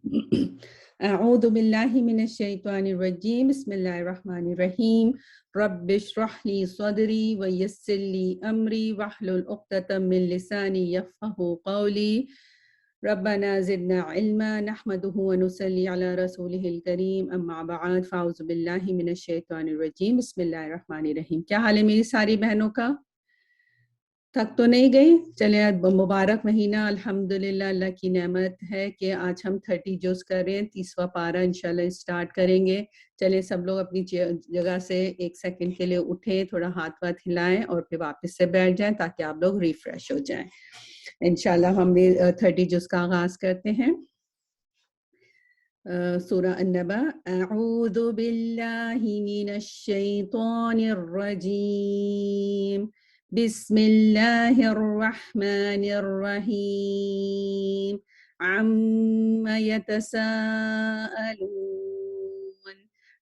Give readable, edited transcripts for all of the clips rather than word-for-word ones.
اعوذ باللہ من الشیطان الرجیم، بسم اللہ الرحمن الرحیم۔ رب اشرح لی صدری ویسر لی امری واحلل عقدۃ من لسانی یفقہوا قولی۔ ربنا زدنا علما نحمده ونصلی علی رسولہ الکریم، اما بعد فاعوذ باللہ من الشیطان الرجیم، بسم اللہ الرحمن الرحیم۔ کیا حال ہے میری ساری بہنوں کا؟ تھک تو نہیں گئی؟ چلیں مبارک مہینہ، الحمدللہ اللہ کی نعمت ہے کہ آج ہم 30 جز کر رہے ہیں، 30واں پارہ انشاءاللہ اسٹارٹ کریں گے۔ چلیں سب لوگ اپنی جگہ سے 1 سیکنڈ کے لیے اٹھیں، تھوڑا ہاتھ واتھ ہلائیں اور پھر واپس سے بیٹھ جائیں تاکہ آپ لوگ ریفریش ہو جائیں۔ انشاءاللہ ہم 30 جز کا آغاز کرتے ہیں۔ سورہ النبأ۔ اعوذ باللہ من الشیطان الرجیم، بسم اللہ الرحمن الرحیم۔ عم يتساءلون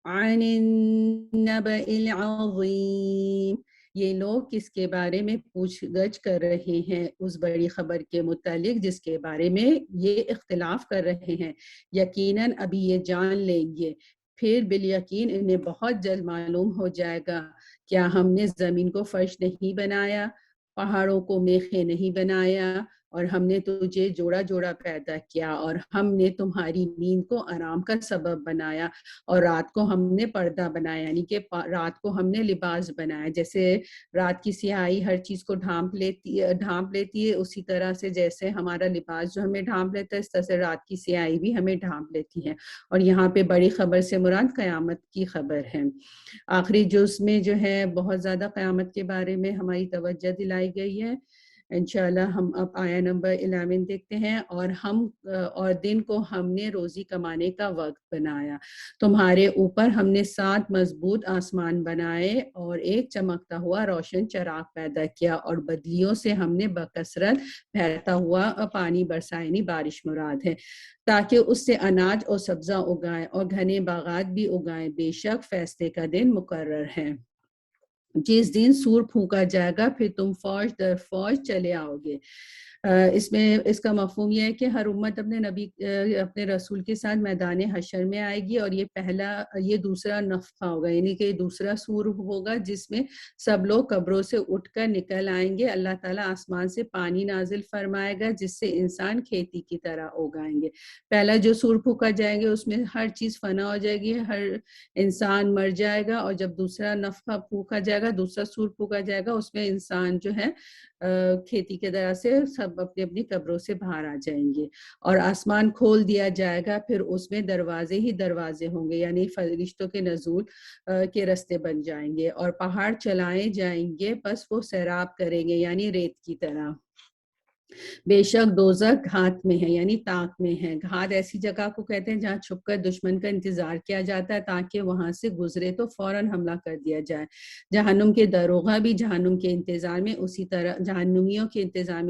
عن النبأ العظیم۔ یہ لوگ کس کے بارے میں پوچھ گچھ کر رہے ہیں؟ اس بڑی خبر کے متعلق جس کے بارے میں یہ اختلاف کر رہے ہیں۔ یقیناً ابھی یہ جان لیں گے، پھر بالیقین انہیں بہت جلد معلوم ہو جائے گا۔ کیا ہم نے زمین کو فرش نہیں بنایا، پہاڑوں کو میخیں نہیں بنایا، اور ہم نے تجھے جوڑا جوڑا پیدا کیا، اور ہم نے تمہاری نیند کو آرام کا سبب بنایا، اور رات کو ہم نے پردہ بنایا، یعنی کہ رات کو ہم نے لباس بنایا۔ جیسے رات کی سیاہی ہر چیز کو ڈھانپ لیتی ہے، اسی طرح سے جیسے ہمارا لباس جو ہمیں ڈھانپ لیتا ہے، اس طرح سے رات کی سیاہی بھی ہمیں ڈھانپ لیتی ہے۔ اور یہاں پہ بڑی خبر سے مراد قیامت کی خبر ہے۔ آخری جز میں جو ہے بہت زیادہ قیامت کے بارے میں ہماری توجہ دلائی گئی ہے۔ انشاءاللہ ہم اب آیہ نمبر 11 دیکھتے ہیں۔ اور دن کو ہم نے روزی کمانے کا وقت بنایا، تمہارے اوپر ہم نے 7 مضبوط آسمان بنائے اور ایک چمکتا ہوا روشن چراغ پیدا کیا، اور بدلیوں سے ہم نے بکثرت بہتا ہوا پانی برسا، یعنی بارش مراد ہے، تاکہ اس سے اناج اور سبزہ اگائیں اور گھنے باغات بھی اگائیں۔ بے شک فیصلے کا دن مقرر ہے، جس دن سور پھونکا جائے گا، پھر تم فوج در فوج چلے آؤ گے۔ اس میں اس کا مفہوم یہ ہے کہ ہر امت اپنے رسول کے ساتھ میدان حشر میں آئے گی، اور یہ دوسرا نفخہ ہوگا، یعنی کہ دوسرا سور ہوگا جس میں سب لوگ قبروں سے اٹھ کر نکل آئیں گے۔ اللہ تعالیٰ آسمان سے پانی نازل فرمائے گا جس سے انسان کھیتی کی طرح اگائیں گے۔ پہلا جو سور پھونکا جائے گا اس میں ہر چیز فنا ہو جائے گی، ہر انسان مر جائے گا، اور جب دوسرا نفخہ پھونکا جائے گا، دوسرا سور پھونکا جائے گا، اس میں انسان جو ہے کھیتی کے طرح سے سب اپنی اپنی قبروں سے باہر آ جائیں گے، اور آسمان کھول دیا جائے گا، پھر اس میں دروازے ہی دروازے ہوں گے، یعنی فرشتوں کے نزول کے راستے بن جائیں گے، اور پہاڑ چلائے جائیں گے، پس وہ سیراب کریں گے، یعنی ریت کی طرح۔ بے شک دوزخ گھات میں ہے، یعنی تاک میں ہے۔ گھات ایسی جگہ کو کہتے ہیں جہاں چھپ کر دشمن کا انتظار کیا جاتا ہے تاکہ وہاں سے گزرے تو فوراً حملہ کر دیا جائے۔ جہنم کے داروغہ بھی جہنمیوں کے انتظار میں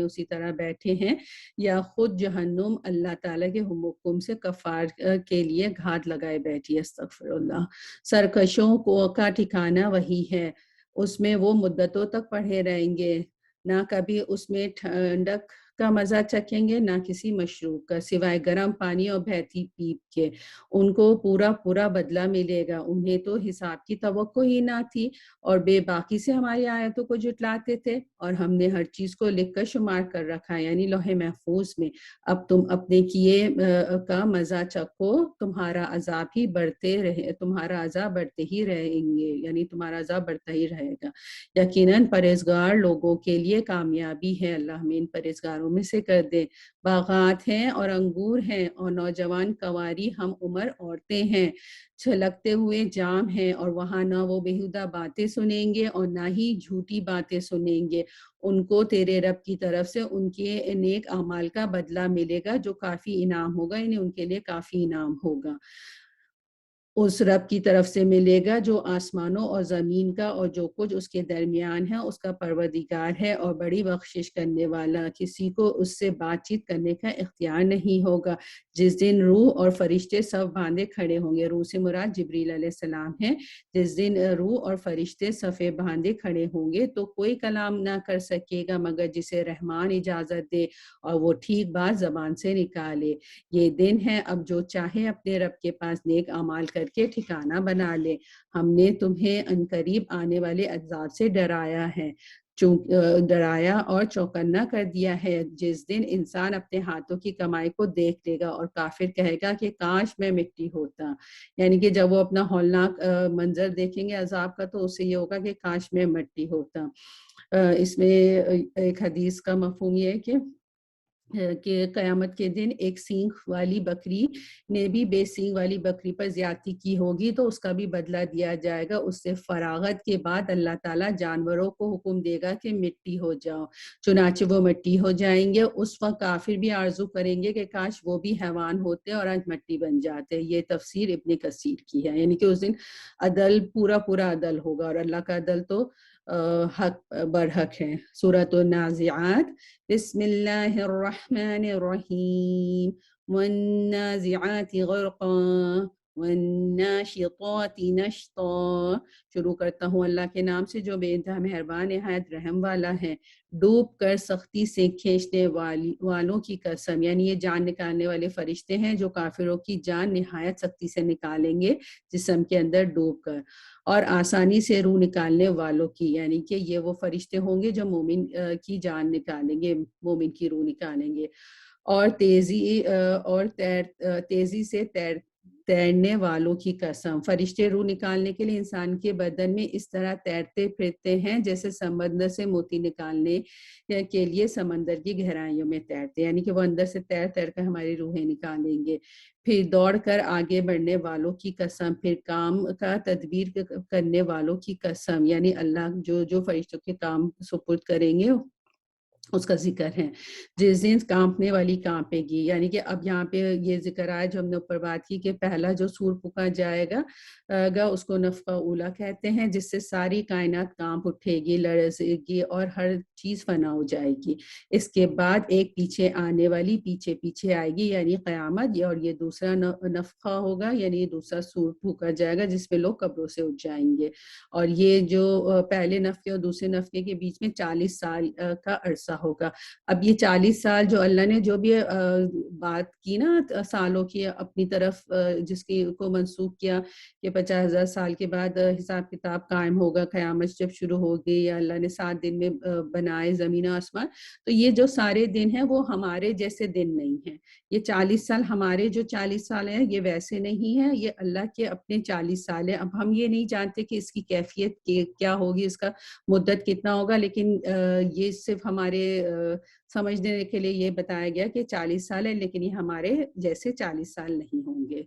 اسی طرح بیٹھے ہیں، یا خود جہنم اللہ تعالیٰ کے حکم سے کفار کے لیے گھات لگائے بیٹھی ہے۔ استغفر اللہ۔ سرکشوں کا ٹھکانہ وہی ہے، اس میں وہ مدتوں تک پڑے رہیں گے، نہ کبھی اس میں ٹھنڈک کا مزہ چکھیں گے، نہ کسی مشروب کا، سوائے گرم پانی اور بہتی پیپ کے۔ ان کو پورا پورا بدلہ ملے گا۔ انہیں تو حساب کی توقع ہی نہ تھی، اور بے باکی سے ہماری آیتوں کو جھٹلاتے تھے، اور ہم نے ہر چیز کو لکھ کر شمار کر رکھا ہے، یعنی لوح محفوظ میں۔ اب تم اپنے کیے کا مزہ چکھو، تمہارا عذاب بڑھتے ہی رہیں گے، یعنی تمہارا عذاب بڑھتا ہی رہے گا۔ یقیناً پرہیزگار لوگوں کے لیے کامیابی ہے، اللہ ہمیں ان پرہیزگاروں میں سے کر دے۔ باغات ہیں اور انگور ہیں اور نوجوان کنواری ہم عمر عورتیں ہیں، چھلکتے ہوئے جام ہیں، اور وہاں نہ وہ بیہودہ باتیں سنیں گے اور نہ ہی جھوٹی باتیں سنیں گے۔ ان کو تیرے رب کی طرف سے ان کے نیک اعمال کا بدلہ ملے گا جو کافی انعام ہوگا، یعنی ان کے لیے کافی انعام ہوگا۔ اس رب کی طرف سے ملے گا جو آسمانوں اور زمین کا اور جو کچھ اس کے درمیان ہے اس کا پروردگار ہے اور بڑی بخشش کرنے والا، کسی کو اس سے بات چیت کرنے کا اختیار نہیں ہوگا۔ جس دن روح اور فرشتے صف باندھے کھڑے ہوں گے، روح سے مراد جبریل علیہ السلام ہے۔ جس دن روح اور فرشتے صفے باندھے کھڑے ہوں گے تو کوئی کلام نہ کر سکے گا مگر جسے رحمان اجازت دے اور وہ ٹھیک بات زبان سے نکالے۔ یہ دن ہے اب جو چاہے اپنے رب کے پاس نیک اعمال کر کے ٹھکانہ بنا لے۔ ہم نے تمہیں عنقریب آنے والے عذاب سے ڈرایا ہے، ڈرایا اور چوکنا کر دیا ہے، جس دن انسان اپنے ہاتھوں کی کمائی کو دیکھ لے گا اور کافر کہے گا کہ کاش میں مٹی ہوتا۔ یعنی کہ جب وہ اپنا ہولناک منظر دیکھیں گے عذاب کا تو اسے یہ ہوگا کہ کاش میں مٹی ہوتا۔ اس میں ایک حدیث کا مفہوم یہ ہے کہ قیامت کے دن ایک سینگ والی بکری نے بھی بے سینگ والی بکری پر زیادتی کی ہوگی تو اس کا بھی بدلہ دیا جائے گا۔ اس سے فراغت کے بعد اللہ تعالیٰ جانوروں کو حکم دے گا کہ مٹی ہو جاؤ، چنانچہ وہ مٹی ہو جائیں گے۔ اس وقت کافر بھی آرزو کریں گے کہ کاش وہ بھی حیوان ہوتے اور آج مٹی بن جاتے۔ یہ تفسیر ابن کثیر کی ہے، یعنی کہ اس دن عدل پورا عدل ہوگا، اور اللہ کا عدل تو حق برحق ہے۔ سورۃ النازعات، بسم اللہ الرحمن الرحیم، والنازعات غرقا والناشطات نشطا۔ شروع کرتا ہوں اللہ کے نام سے جو بے انتہا مہربان نہایت رحم والا ہے۔ ڈوب کر سختی سے کھینچنے والوں کی قسم، یعنی یہ جان نکالنے والے فرشتے ہیں جو کافروں کی جان نہایت سختی سے نکالیں گے جسم کے اندر ڈوب کر، اور آسانی سے روح نکالنے والوں کی، یعنی کہ یہ وہ فرشتے ہوں گے جو مومن کی جان نکالیں گے، مومن کی روح نکالیں گے، اور تیزی سے تیرنے والوں کی قسم۔ فرشتے روح نکالنے کے لیے انسان کے بدن میں اس طرح تیرتے پھرتے ہیں جیسے سمندر سے موتی نکالنے کے لیے سمندر کی گہرائیوں میں تیرتے، یعنی کہ وہ اندر سے تیر تیر کر ہماری روحیں نکالیں گے۔ پھر دوڑ کر آگے بڑھنے والوں کی قسم، پھر کام کا تدبیر کرنے والوں کی قسم، یعنی اللہ جو فرشتوں کے کام سپرد کریں گے اس کا ذکر ہے۔ جس دن کانپنے والی کانپے گی، یعنی کہ اب یہاں پہ یہ ذکر آیا جو ہم نے اوپر بات کی کہ پہلا جو سور پھونکا جائے گا اس کو نفخہ اولا کہتے ہیں، جس سے ساری کائنات کانپ اٹھے گی، لرزے گی اور ہر چیز فنا ہو جائے گی۔ اس کے بعد ایک پیچھے آنے والی پیچھے آئے گی یعنی قیامت، اور یہ دوسرا نفخہ ہوگا، یعنی یہ دوسرا سور پھونکا جائے گا جس میں لوگ قبروں سے اٹھ جائیں گے، اور یہ جو پہلے نفخے اور دوسرے نفخے کے بیچ میں 40 سال کا عرصہ ہوگا۔ اب یہ 40 سال جو اللہ نے جو بھی بات کی نا سالوں کی اپنی طرف، جس کی کو منسوخ کیا کہ 50,000 سال کے بعد حساب کتاب قائم ہوگا، قیامت جب شروع ہوگی، یا اللہ نے 7 دن میں بنائے زمین و آسمان، تو یہ جو سارے دن ہیں وہ ہمارے جیسے دن نہیں ہیں۔ یہ 40 سال ہمارے جو 40 سال ہیں یہ ویسے نہیں ہیں، یہ اللہ کے اپنے 40 سال ہیں۔ اب ہم یہ نہیں جانتے کہ اس کی کیفیت کیا ہوگی، اس کا مدت کتنا ہوگا، لیکن یہ صرف ہمارے سمجھنے کے لیے یہ بتایا گیا کہ 40 سال ہے، لیکن یہ ہمارے جیسے 40 سال نہیں ہوں گے۔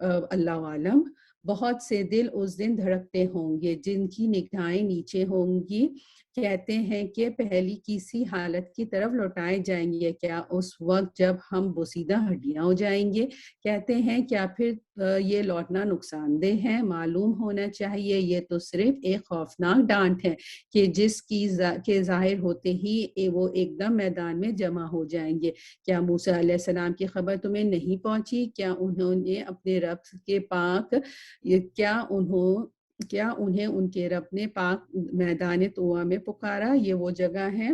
اللہ عالم۔ بہت سے دل اس دن دھڑکتے ہوں گے جن کی نگاہیں نیچے ہوں گی، کہتے ہیں کہ پہلی کسی حالت کی طرف لوٹائے جائیں گے کیا، اس وقت جب ہم بوسیدہ ہڈیاں ہو جائیں گے؟ کہتے ہیں کیا پھر یہ لوٹنا نقصان دہ ہے؟ معلوم ہونا چاہیے یہ تو صرف ایک خوفناک ڈانٹ ہے کہ جس کے ظاہر ہوتے ہی وہ ایک دم میدان میں جمع ہو جائیں گے۔ کیا موسیٰ علیہ السلام کی خبر تمہیں نہیں پہنچی؟ کیا انہوں نے اپنے رب کے پاک کیا انہیں ان کے رب نے پاک میدان طویٰ میں پکارا؟ یہ وہ جگہ ہے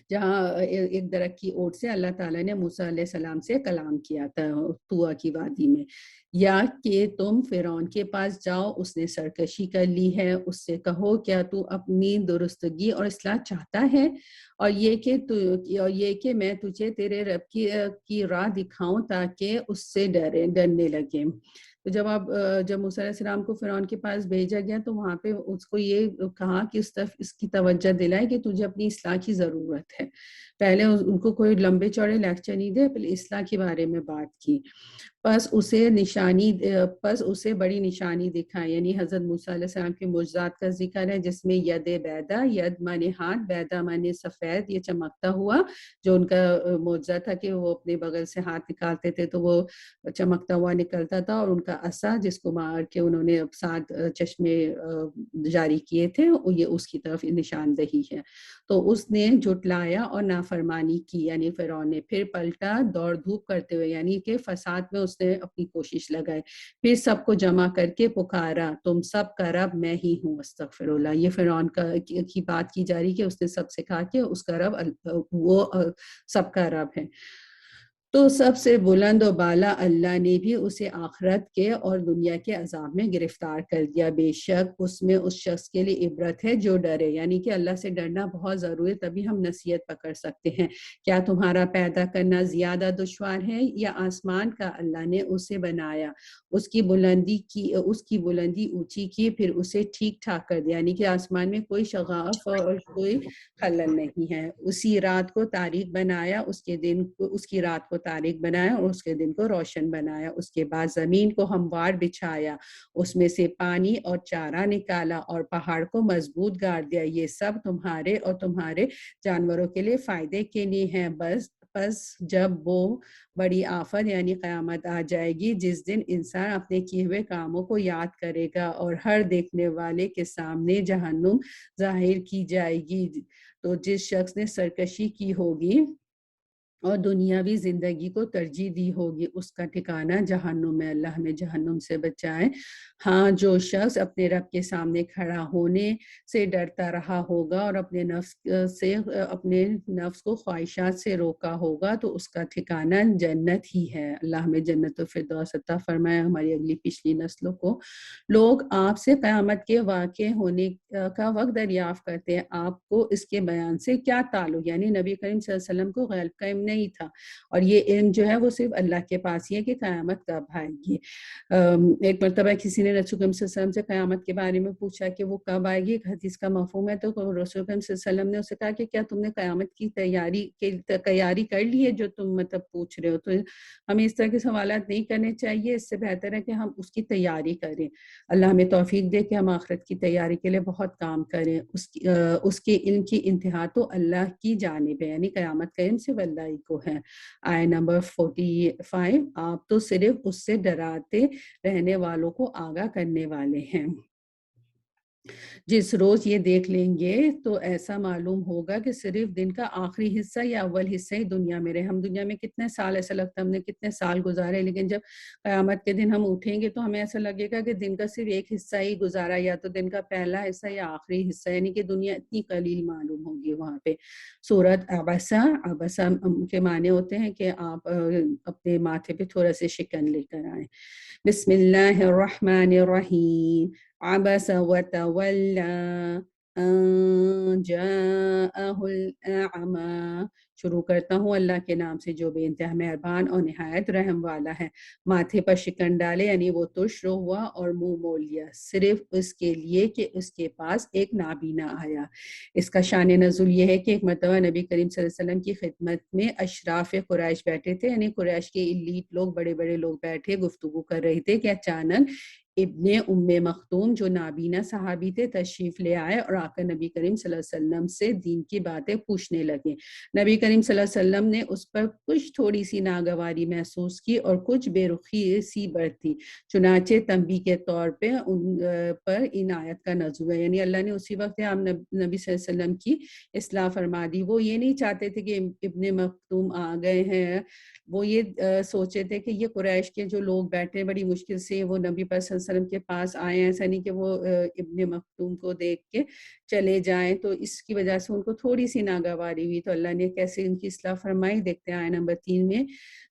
جہاں ایک درخت کی اوٹ سے اللہ تعالیٰ نے موسیٰ علیہ السلام سے کلام کیا تھا طویٰ کی وادی میں۔ یا کہ تم فرعون کے پاس جاؤ، اس نے سرکشی کر لی ہے، اس سے کہو کیا تو اپنی درستگی اور اصلاح چاہتا ہے، اور یہ کہ میں تجھے تیرے رب کی راہ دکھاؤں تاکہ اس سے ڈرنے لگے۔ تو جب موسیٰ علیہ السلام کو فرعون کے پاس بھیجا گیا تو وہاں پہ اس کو یہ کہا کہ اس طرف اس کی توجہ دلائے کہ تجھے اپنی اصلاح کی ضرورت ہے. پہلے ان کو کوئی لمبے چوڑے لیکچر نہیں دے، پہلے اصلاح کے بارے میں بات کی. پس اسے بڑی نشانی دکھائی، یعنی حضرت موسیٰ علیہ السلام کے معجزات کا ذکر ہے، جس میں ید بیدا، ید مانے ہاتھ، بیدا مانے سفید، یہ چمکتا ہوا، جو ان کا معجزہ تھا کہ وہ اپنے بغل سے ہاتھ نکالتے تھے تو وہ چمکتا ہوا نکلتا تھا، اور ان کا عصا جس کو مار کے انہوں نے 7 چشمے جاری کیے تھے، یہ اس کی طرف نشاندہی ہے. تو اس نے جھٹلایا اور نافرمانی کی، یعنی فرعون نے، پھر پلٹا دوڑ دھوپ کرتے ہوئے، یعنی کہ فساد میں اس نے اپنی کوشش لگائی. پھر سب کو جمع کر کے پکارا، تم سب کا رب میں ہی ہوں. استغفر اللہ. یہ فرعون کی بات کی جا رہی کہ اس نے سب سے کہا کہ اس کا رب وہ سب کا رب ہے. تو سب سے بلند و بالا اللہ نے بھی اسے آخرت کے اور دنیا کے عذاب میں گرفتار کر دیا. بے شک اس میں اس شخص کے لیے عبرت ہے جو ڈرے، یعنی کہ اللہ سے ڈرنا بہت ضروری ہے، تبھی ہم نصیحت پکڑ سکتے ہیں. کیا تمہارا پیدا کرنا زیادہ دشوار ہے یا آسمان کا اللہ نے اسے بنایا، اس کی بلندی اونچی کی، پھر اسے ٹھیک ٹھاک کر دیا، یعنی کہ آسمان میں کوئی شغاف اور کوئی خلل نہیں ہے. اسی رات کو تاریک بنایا، اس کی رات کو تاریک بنایا اور اس کے دن کو روشن بنایا. اس کے بعد زمین کو ہموار بچھایا، اس میں سے پانی اور چارہ نکالا اور پہاڑ کو مضبوط گاڑ دیا. یہ سب تمہارے اور تمہارے جانوروں کے لیے فائدے کے لیے ہیں. بس جب وہ بڑی آفت یعنی قیامت آ جائے گی، جس دن انسان اپنے کیے ہوئے کاموں کو یاد کرے گا اور ہر دیکھنے والے کے سامنے جہنم ظاہر کی جائے گی، تو جس شخص نے سرکشی کی ہوگی اور دنیاوی زندگی کو ترجیح دی ہوگی، اس کا ٹھکانہ جہنم میں. اللہ ہمیں جہنم سے بچائے. ہاں، جو شخص اپنے رب کے سامنے کھڑا ہونے سے ڈرتا رہا ہوگا اور اپنے نفس کو خواہشات سے روکا ہوگا تو اس کا ٹھکانہ جنت ہی ہے. اللہ ہمیں جنت الفردوس عطا فرمائے، ہماری اگلی پچھلی نسلوں کو. لوگ آپ سے قیامت کے واقع ہونے کا وقت دریافت کرتے ہیں، آپ کو اس کے بیان سے کیا تعلق؟ یعنی نبی کریم صلی اللہ علیہ وسلم کو غیب کا علم نہیں تھا، اور یہ علم جو ہے وہ صرف اللہ کے پاس ہی ہے کہ قیامت کب آئے گی. ایک مرتبہ کسی نے رسول کریم صلی اللہ علیہ وسلم سے قیامت کے بارے میں پوچھا کہ وہ کب آئے گی، ایک حدیث کا مفہوم ہے، تو رسول کریم صلی اللہ علیہ وسلم نے اسے کہا کہ کیا تم نے قیامت کی تیاری کر لی ہے جو تم پوچھ رہے ہو؟ تو ہمیں اس طرح کے سوالات نہیں کرنے چاہیے، اس سے بہتر ہے کہ ہم اس کی تیاری کریں. اللہ ہمیں توفیق دے کہ ہم آخرت کی تیاری کے لیے بہت کام کریں. اس کے علم کی انتہا تو اللہ کی جانب ہے، یعنی قیامت کا علم صرف اللہ ہی کو ہے. آیہ نمبر 45، آپ تو صرف اس سے ڈراتے رہنے والوں کو آگاہ کرنے والے ہیں. جس روز یہ دیکھ لیں گے تو ایسا معلوم ہوگا کہ صرف دن کا آخری حصہ یا اول حصہ ہی دنیا میں رہے. ہم دنیا میں کتنے سال، ایسا لگتا ہے ہم نے کتنے سال گزارے، لیکن جب قیامت کے دن ہم اٹھیں گے تو ہمیں ایسا لگے گا کہ دن کا صرف ایک حصہ ہی گزارا، یا تو دن کا پہلا حصہ یا آخری حصہ، یعنی کہ دنیا اتنی قلیل معلوم ہوگی وہاں پہ. سورۃ عبسہ کے معنی ہوتے ہیں کہ آپ اپنے ماتھے پہ تھوڑا سے شکن لے کر آئیں. بسم اللہ الرحمن الرحیم. عبس وتولى ان جاءه الاعمى. شروع کرتا ہوں اللہ کے نام سے جو بے انتہا مہربان اور نہایت رحم والا ہے. ماتھے پر شکن ڈالے، یعنی وہ ترش رو ہوا اور منہ موڑ لیا، صرف اس کے لیے کہ اس کے پاس ایک نابینا آیا. اس کا شان نزول یہ ہے کہ ایک مرتبہ نبی کریم صلی اللہ علیہ وسلم کی خدمت میں اشراف قریش بیٹھے تھے، یعنی قریش کے ایلیٹ لوگ، بڑے بڑے لوگ بیٹھے گفتگو کر رہے تھے کہ اچانک ابن ام مختوم جو نابینا صحابی تھے تشریف لے آئے اور آ کر نبی کریم صلی اللہ علیہ وسلم سے دین کی باتیں پوچھنے لگے. نبی کریم صلی اللہ علیہ وسلم نے اس پر کچھ تھوڑی سی ناگواری محسوس کی اور کچھ بے رخی سی برتی. چنانچہ تنبیہ کے طور پہ ان پر ان آیت کا نزول ہے، یعنی اللہ نے اسی وقت نبی صلی اللہ علیہ وسلم کی اصلاح فرما دی. وہ یہ نہیں چاہتے تھے کہ ابن مختوم آ گئے ہیں، وہ یہ سوچے تھے کہ یہ قریش کے جو لوگ بیٹھے بڑی مشکل سے وہ نبی پر صلی اللہ علیہ وسلم کے پاس آئے ہیں، ایسا نہیں کہ وہ ابن مختوم کو دیکھ کے چلے جائیں. تو اس کی وجہ سے ان کو تھوڑی سی ناگواری ہوئی، تو اللہ نے کیسے ان کی اصلاح فرمائی دیکھتے ہیں آیہ نمبر 3 میں.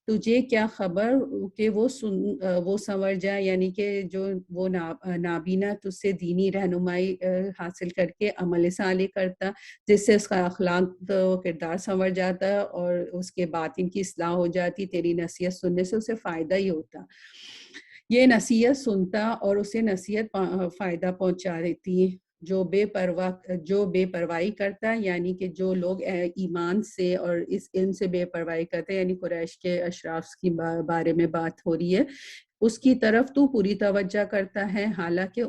تجھے کیا خبر کہ وہ سنور جائے، یعنی کہ جو وہ نابینا تجھ سے دینی رہنمائی حاصل کر کے عمل صالح کرتا، جس سے اس کا اخلاق و کردار سنور جاتا اور اس کے باطن کی اصلاح ہو جاتی. تیری نصیحت سننے سے اسے فائدہ ہی ہوتا. یہ نصیحت سنتا اور اسے نصیحت فائدہ پہنچا دیتی ہے۔ جو بے پرواہی کرتا ہے، یعنی کہ جو لوگ ایمان سے اور اس علم سے بے پرواہی کرتے ہیں، یعنی قریش کے اشراف کی بارے میں بات ہو رہی ہے، اس کی طرف تو پوری توجہ کرتا ہے، حالانکہ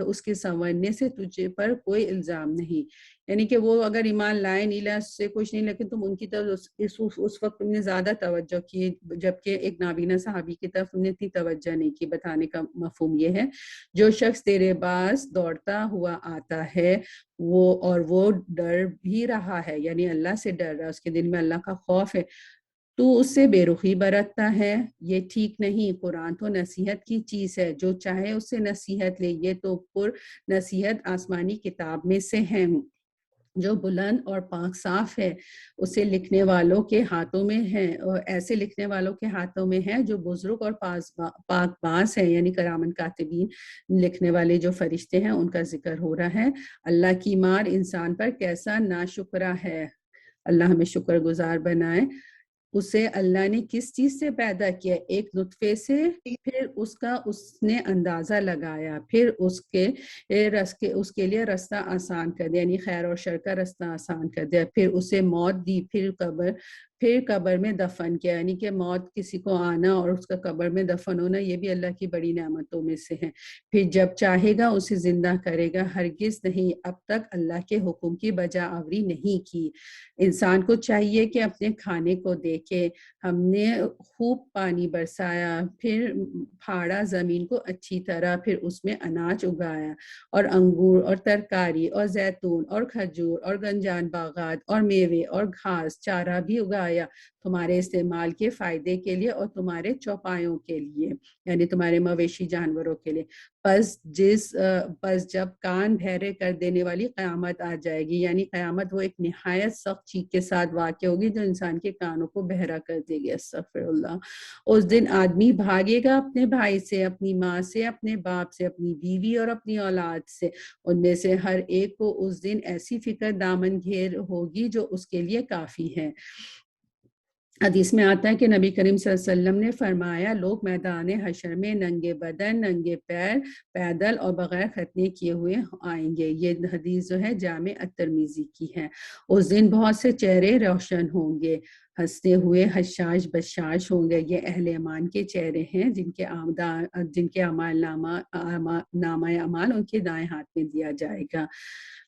اس کے سنورنے سے تجھے پر کوئی الزام نہیں، یعنی کہ وہ اگر ایمان لائے نہیں لائے اس سے کچھ نہیں، لیکن تم ان کی طرف اس وقت تم نے زیادہ توجہ کی، جبکہ ایک نابینا صحابی کی طرف تم نے اتنی توجہ نہیں کی۔ بتانے کا مفہوم یہ ہے، جو شخص تیرے پاس دوڑتا ہوا آتا ہے وہ ڈر بھی رہا ہے، یعنی اللہ سے ڈر رہا ہے، اس کے دل میں اللہ کا خوف ہے، تو اس سے بے رخی برتتا ہے، یہ ٹھیک نہیں۔ قرآن تو نصیحت کی چیز ہے، جو چاہے اس سے نصیحت لے، یہ تو پر نصیحت آسمانی کتاب میں سے ہے جو بلند اور پاک صاف ہے، اسے لکھنے والوں کے ہاتھوں میں ہے، اور ایسے لکھنے والوں کے ہاتھوں میں ہے جو بزرگ اور پاک باز ہے، یعنی کرامن کاتبین، لکھنے والے جو فرشتے ہیں ان کا ذکر ہو رہا ہے۔ اللہ کی مار انسان پر کیسا ناشکرا ہے، اللہ ہمیں شکر گزار بنائے۔ اسے اللہ نے کس چیز سے پیدا کیا؟ ایک نطفے سے، پھر اس نے اندازہ لگایا، پھر اس کے لیے رستہ آسان کر دیا، یعنی خیر اور شر کا رستہ آسان کر دیا، پھر اسے موت دی، پھر قبر میں دفن کیا، یعنی کہ موت کسی کو آنا اور اس کا قبر میں دفن ہونا یہ بھی اللہ کی بڑی نعمتوں میں سے ہے۔ پھر جب چاہے گا اسے زندہ کرے گا، ہرگز نہیں اب تک اللہ کے حکم کی بجا آوری نہیں کی۔ انسان کو چاہیے کہ اپنے کھانے کو دیکھے، ہم نے خوب پانی برسایا، پھر پھاڑا زمین کو اچھی طرح، پھر اس میں اناج اگایا اور انگور اور ترکاری اور زیتون اور کھجور اور گنجان باغات اور میوے اور گھاس چارہ بھی اگایا تمہارے استعمال کے فائدے کے لیے اور تمہارے چوپایوں کے لیے، یعنی تمہارے مویشی جانوروں کے لیے۔ پس جب کان بہرے کر دینے والی قیامت آ جائے گی، یعنی قیامت وہ ایک نہایت سخت چیخ کے ساتھ واقع ہوگی جو انسان کے کانوں کو بہرا کر دے گی، استغفر اللہ۔ اس دن آدمی بھاگے گا اپنے بھائی سے، اپنی ماں سے، اپنے باپ سے، اپنی بیوی اور اپنی اولاد سے، ان میں سے ہر ایک کو اس دن ایسی فکر دامن گھیر ہوگی جو اس کے لیے کافی ہے۔ حدیث میں آتا ہے کہ نبی کریم صلی اللہ علیہ وسلم نے فرمایا، لوگ میدان حشر میں ننگے بدن، ننگے پیر، پیدل اور بغیر ختنے کیے ہوئے آئیں گے۔ یہ حدیث جو ہے جامع الترمذی کی ہے۔ اس دن بہت سے چہرے روشن ہوں گے، ہنستے ہوئے حشاش بشاش ہوں گے۔ یہ اہل ایمان کے چہرے ہیں جن کے نامہ اعمال ان کے دائیں ہاتھ میں دیا جائے گا۔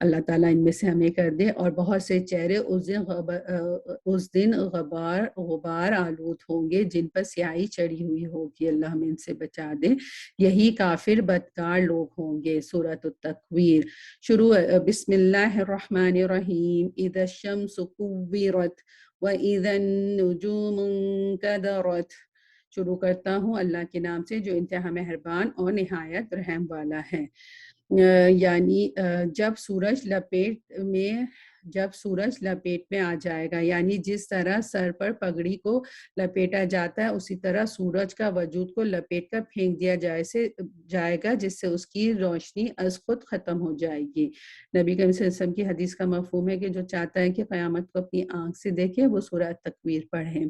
اللہ تعالیٰ ان میں سے ہمیں کر دے۔ اور بہت سے چہرے اس دن غبار آلود ہوں گے جن پر سیاہی چڑھی ہوئی ہوگی، اللہ ہمیں ان سے بچا دے۔ یہی کافر بدکار لوگ ہوں گے۔ سورۃ التکویر شروع۔ بسم اللہ الرحمن الرحیم۔ اذا الشمس کورت واذا النجوم انکدرت۔ شروع کرتا ہوں اللہ کے نام سے جو انتہا مہربان اور نہایت رحم والا ہے۔ یعنی جب سورج لپیٹ میں آ جائے گا، یعنی جس طرح سر پر پگڑی کو لپیٹا جاتا ہے اسی طرح سورج کا وجود کو لپیٹ کر پھینک دیا جائے گا، جس سے اس کی روشنی از خود ختم ہو جائے گی۔ نبی کریم صلی اللہ علیہ وسلم کی حدیث کا مفہوم ہے کہ جو چاہتا ہے کہ قیامت کو اپنی آنکھ سے دیکھے وہ سورہ تکویر پڑھے۔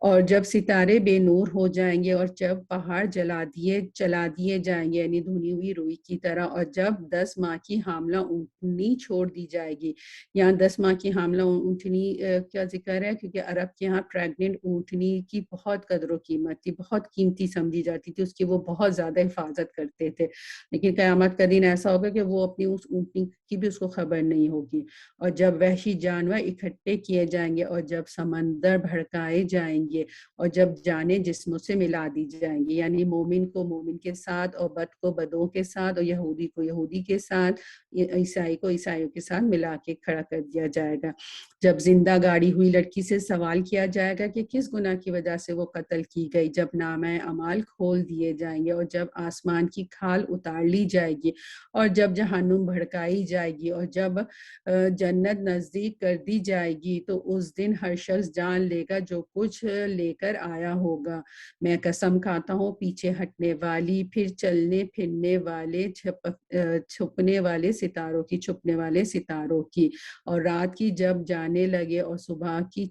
اور جب ستارے بے نور ہو جائیں گے اور جب پہاڑ چلا دیے جائیں گے، یعنی دھنی ہوئی روئی کی طرح، اور جب 10 ماہ کی حاملہ اونٹنی چھوڑ دی جائے گی۔ یہاں 10 ماہ کی حاملہ اونٹنی کیا ذکر ہے؟ کیونکہ عرب کے یہاں پریگننٹ اونٹنی کی بہت قدر و قیمت تھی، بہت قیمتی سمجھی جاتی تھی، اس کی وہ بہت زیادہ حفاظت کرتے تھے۔ لیکن قیامت کا دن ایسا ہوگا کہ وہ اپنی اس اونٹنی کی بھی اس کو خبر نہیں ہوگی۔ اور جب وحشی جانور اکٹھے کیے جائیں گے اور جب سمندر بھڑکائے جائیں گے اور جب جانیں جسموں سے ملا دی جائیں گی، یعنی مومن کو مومن کے ساتھ اور بد کو بدوں کے ساتھ اور یہودی کو یہودی کے ساتھ، عیسائی کو عیسائیوں کے ساتھ ملا کے کھڑا کر دیا جائے گا۔ جب زندہ گاڑی ہوئی لڑکی سے سوال کیا جائے گا کہ کس گناہ کی وجہ سے وہ قتل کی گئی، جب نامہ اعمال کھول دیے جائیں گے اور جب آسمان کی کھال اتار لی جائے گی اور جب جہنم بھڑکائی جائے گی اور جب جنت نزدیک کر دی جائے گی، تو اس دن ہر شخص جان لے گا جو کچھ لے کر آیا ہوگا۔ میں قسم کھاتا ہوں پیچھے ہٹنے والی، پھر چلنے پھرنے والے، چھپنے والے ستاروں کی، چھپنے والے ستاروں کی، اور رات کی جب جانے لگے اور صبح کی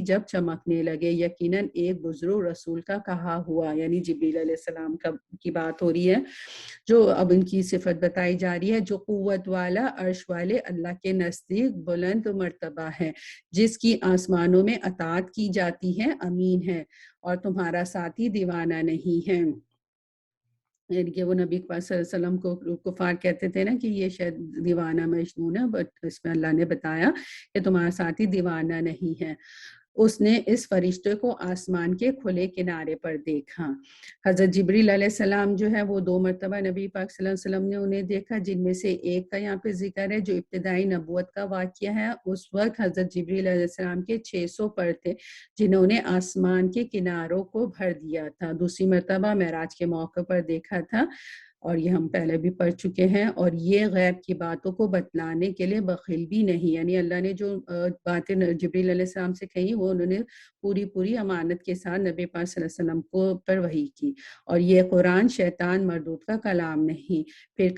جب چمکنے لگے، یقیناً ایک بزرگ رسول کا کہا ہوا، یعنی جبریل علیہ السلام کی بات ہو رہی ہے، جو اب ان کی صفت بتائی جا رہی ہے، جو قوت والا، عرش والے اللہ کے نزدیک بلند مرتبہ ہے، جس کی آسمانوں میں اطاعت کی جاتی ہے، امین ہے، اور تمہارا ساتھی دیوانہ نہیں ہے۔ یعنی کہ وہ نبی پاک صلی اللہ علیہ وسلم کو کفار کہتے تھے نا کہ یہ شاید دیوانہ مجنون ہے، بٹ اس میں اللہ نے بتایا کہ تمہارا ساتھی دیوانہ نہیں ہے۔ اس نے اس فرشتے کو آسمان کے کھلے کنارے پر دیکھا۔ حضرت جبریل علیہ السلام جو ہے وہ 2 مرتبہ نبی پاک صلی اللہ علیہ وسلم نے انہیں دیکھا، جن میں سے ایک کا یہاں پہ ذکر ہے جو ابتدائی نبوت کا واقعہ ہے۔ اس وقت حضرت جبریل علیہ السلام کے 600 پر تھے جنہوں نے آسمان کے کناروں کو بھر دیا تھا۔ دوسری مرتبہ معراج کے موقع پر دیکھا تھا، اور یہ ہم پہلے بھی پڑھ چکے ہیں، اور یہ غیب کی باتوں کو بتلانے کے لیے بخیل بھی نہیں، یعنی اللہ نے جو باتیں جبریل علیہ السلام سے کہی وہ انہوں نے پوری امانت کے ساتھ نبی پاک صلی اللہ علیہ وسلم کو پر وحی کی، اور یہ قرآن شیطان مردود کا کلام نہیں۔ پھر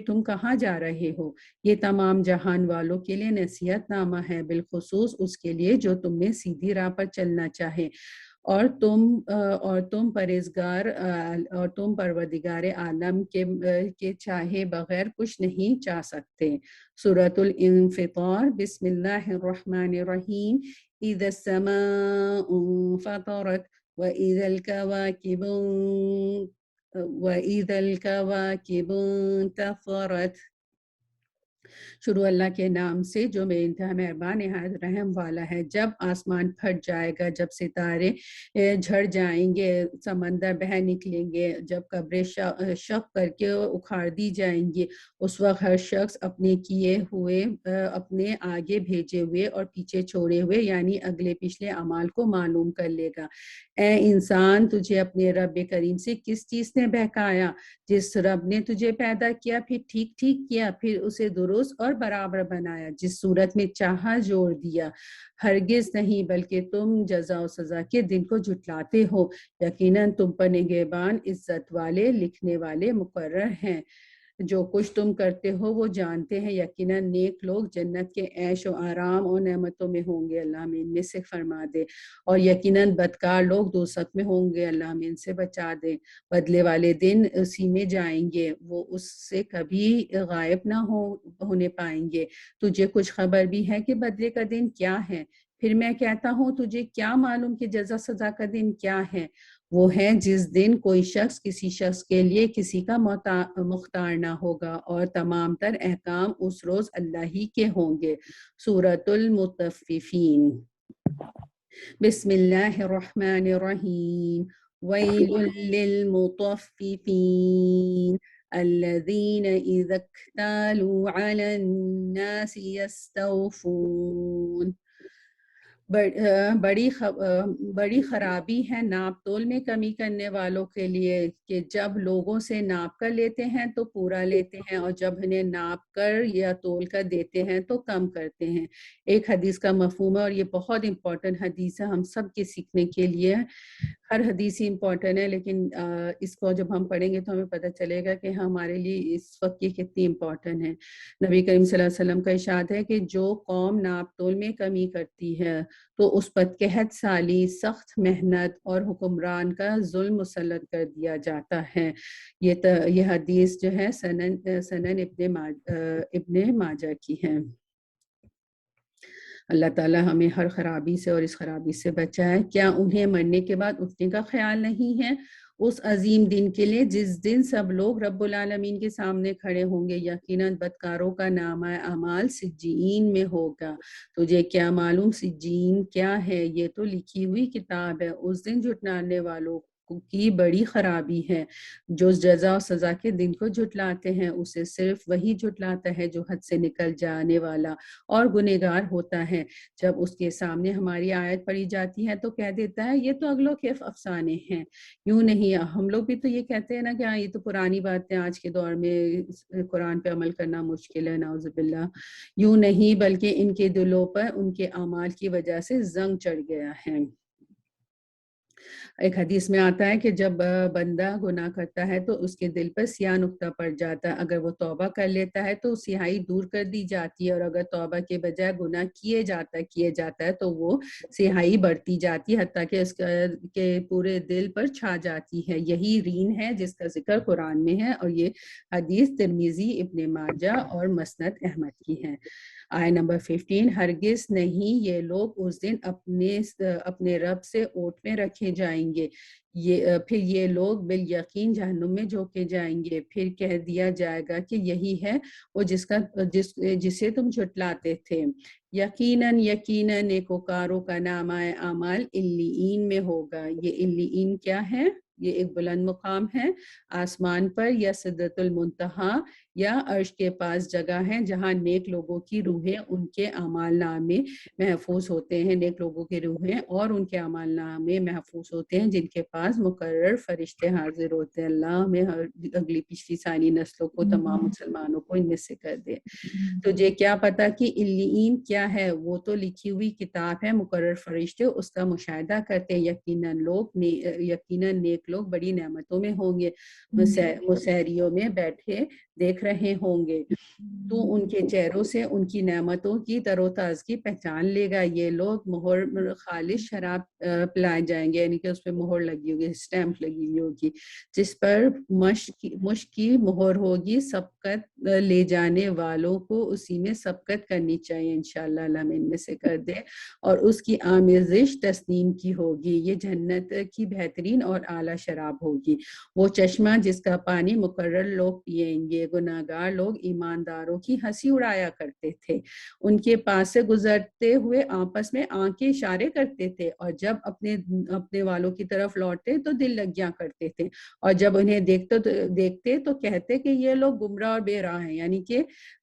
تم کہاں جا رہے ہو؟ یہ تمام جہان والوں کے لیے نصیحت نامہ ہے، بالخصوص اس کے لیے جو تم نے سیدھی راہ پر چلنا چاہے، اور تم پروردگار عالم کے چاہے بغیر کچھ نہیں چاہ سکتے۔ سورۃ الانفطار، بسم اللہ الرحمن الرحیم، اذا السماء انفطرت وَإِذَا الْكَوَاكِبُ انتَثَرَتْ۔ شروع اللہ کے نام سے جو بے انتہا مہربان نہایت رحم والا ہے۔ جب آسمان پھٹ جائے گا، جب ستارے جھڑ جائیں گے، سمندر بہہ نکلیں گے، جب قبریں شق کر کے اکھاڑ دی جائیں گی، اس وقت ہر شخص اپنے کیے ہوئے، اپنے آگے بھیجے ہوئے اور پیچھے چھوڑے ہوئے، یعنی اگلے پچھلے اعمال کو معلوم کر لے گا۔ اے انسان، تجھے اپنے رب کریم سے کس چیز نے بہکایا؟ جس رب نے تجھے پیدا کیا، پھر ٹھیک کیا، پھر اسے درست اور برابر بنایا، جس صورت میں چاہا جوڑ دیا۔ ہرگز نہیں، بلکہ تم جزا و سزا کے دن کو جھٹلاتے ہو۔ یقیناً تم پر نگہبان، عزت والے، لکھنے والے مقرر ہیں۔ جو کچھ تم کرتے ہو وہ جانتے ہیں۔ یقیناً نیک لوگ جنت کے عیش و آرام اور نعمتوں میں ہوں گے، اللہ ہمیں ان میں سے فرما دے، اور یقیناً بدکار لوگ دوزخ میں ہوں گے، اللہ ہمیں ان سے بچا دے۔ بدلے والے دن اسی میں جائیں گے، وہ اس سے کبھی غائب نہ ہونے پائیں گے۔ تجھے کچھ خبر بھی ہے کہ بدلے کا دن کیا ہے؟ پھر میں کہتا ہوں تجھے کیا معلوم کہ جزا سزا کا دن کیا ہے؟ وہ ہے جس دن کوئی شخص کسی شخص کے لیے کسی کا مختار نہ ہوگا، اور تمام تر احکام اس روز اللہ ہی کے ہوں گے۔ سورۃ المطففین، بسم اللہ الرحمن الرحیم، ویل للمطففین الذین اذا اکتالوا علی الناس یستوفون۔ بڑی خرابی ہے ناپ تول میں کمی کرنے والوں کے لیے، کہ جب لوگوں سے ناپ کر لیتے ہیں تو پورا لیتے ہیں، اور جب انہیں ناپ کر یا تول کر دیتے ہیں تو کم کرتے ہیں۔ ایک حدیث کا مفہوم ہے، اور یہ بہت امپورٹنٹ حدیث ہے ہم سب کے سیکھنے کے لیے۔ ہر حدیث ہی امپورٹنٹ ہے، لیکن اس کو جب ہم پڑھیں گے تو ہمیں پتہ چلے گا کہ ہمارے لیے اس وقت یہ کتنی امپورٹنٹ ہے۔ نبی کریم صلی اللہ علیہ وسلم کا ارشاد ہے کہ جو قوم ناپ تول میں کمی کرتی ہے تو اس پر قحط سالی، سخت محنت اور حکمران کا ظلم مسلط کر دیا جاتا ہے۔ یہ حدیث جو ہے سنن ابن ماجہ کی ہے۔ اللہ تعالیٰ ہمیں ہر خرابی سے اور اس خرابی سے بچائے۔ کیا انہیں مرنے کے بعد اٹھنے کا خیال نہیں ہے، اس عظیم دن کے لیے جس دن سب لوگ رب العالمین کے سامنے کھڑے ہوں گے؟ یقیناً بدکاروں کا نامہ اعمال سجین میں ہوگا۔ تجھے کیا معلوم سجین کیا ہے؟ یہ تو لکھی ہوئی کتاب ہے۔ اس دن جھٹلانے والوں کی بڑی خرابی ہے۔ جو جزا و سزا کے دن کو جھٹلاتے ہیں، اسے صرف وہی جھٹلاتا ہے جو حد سے نکل جانے والا اور گنہگار ہوتا ہے۔ جب اس کے سامنے ہماری آیت پڑھی جاتی ہے تو کہہ دیتا ہے یہ تو اگلوں کے افسانے ہیں۔ یوں نہیں، ہم لوگ بھی تو یہ کہتے ہیں نا کہ یہ تو پرانی باتیں، آج کے دور میں قرآن پہ عمل کرنا مشکل ہے، نعوذ باللہ۔ یوں نہیں، بلکہ ان کے دلوں پر ان کے اعمال کی وجہ سے زنگ چڑھ گیا ہے۔ ایک حدیث میں آتا ہے کہ جب بندہ گناہ کرتا ہے تو اس کے دل پر سیاہ نقطہ پڑ جاتا ہے، اگر وہ توبہ کر لیتا ہے تو سیاہی دور کر دی جاتی ہے، اور اگر توبہ کے بجائے گناہ کیے جاتا ہے تو وہ سیاہی بڑھتی جاتی ہے حتیٰ کہ اس کے پورے دل پر چھا جاتی ہے۔ یہی رین ہے جس کا ذکر قرآن میں ہے، اور یہ حدیث ترمذی، ابن ماجہ اور مسند احمد کی ہے۔ آیت نمبر 15، ہرگز نہیں یہ لوگ اس دن اپنے رب سے اوٹ میں رکھے جائیں گے، پھر یہ لوگ بالیقین جہنم میں جھونکے جائیں گے، پھر کہہ دیا جائے گا کہ یہی ہے وہ جسے تم جھٹلاتے تھے۔ یقیناً نیکوکاروں کا نامہ اعمال علیین میں ہوگا۔ یہ علیین کیا ہے؟ یہ ایک بلند مقام ہے آسمان پر، یا سدرۃ المنتہا یا عرش کے پاس جگہ ہے جہاں نیک لوگوں کی روحیں ان کے اعمال نامے محفوظ ہوتے ہیں، نیک لوگوں کی روحیں اور ان کے اعمال نامے محفوظ ہوتے ہیں جن کے پاس مقرر فرشتے حاضر ہوتے ہیں۔ اللہ ہمیں اگلی پچھلی ساری نسلوں کو، تمام مسلمانوں کو ان میں سے کر دے۔ تجھے کیا پتا کہ علیین کیا ہے؟ وہ تو لکھی ہوئی کتاب ہے، مقرر فرشتے اس کا مشاہدہ کرتے ہیں۔ یقیناً نیک لوگ بڑی نعمتوں میں ہوں گے، مسیریوں میں بیٹھے دیکھ رہے ہوں گے، تو ان کے چہروں سے ان کی نعمتوں کی تر و تازگی پہچان لے گا۔ یہ لوگ خالص شراب پلائے جائیں گے، یعنی کہ اس پہ مہر لگی ہوگی، اسٹیمپ لگی ہوئی ہوگی، جس پر مشک کی مہر ہوگی۔ سبقت لے جانے والوں کو اسی میں سبقت کرنی چاہیے، انشاءاللہ اللہ ہمیں ان میں سے کر دے، اور اس کی آمیزش تسنیم کی ہوگی۔ یہ جنت کی بہترین اور اعلیٰ شراب ہوگی، وہ چشمہ جس کا پانی مقرر لوگ پئیں گے۔ گناہگار لوگ ایمانداروں کی ہنسی اڑایا کرتے تھے، ان کے پاس سے گزرتے ہوئے آپس میں آنکھیں اشارے کرتے تھے، اور جب اپنے والوں کی طرف لوٹتے تو دل لگیاں کرتے تھے، اور جب انہیں دیکھتے تو کہتے کہ یہ لوگ گمراہ اور بے راہ ہیں، یعنی کہ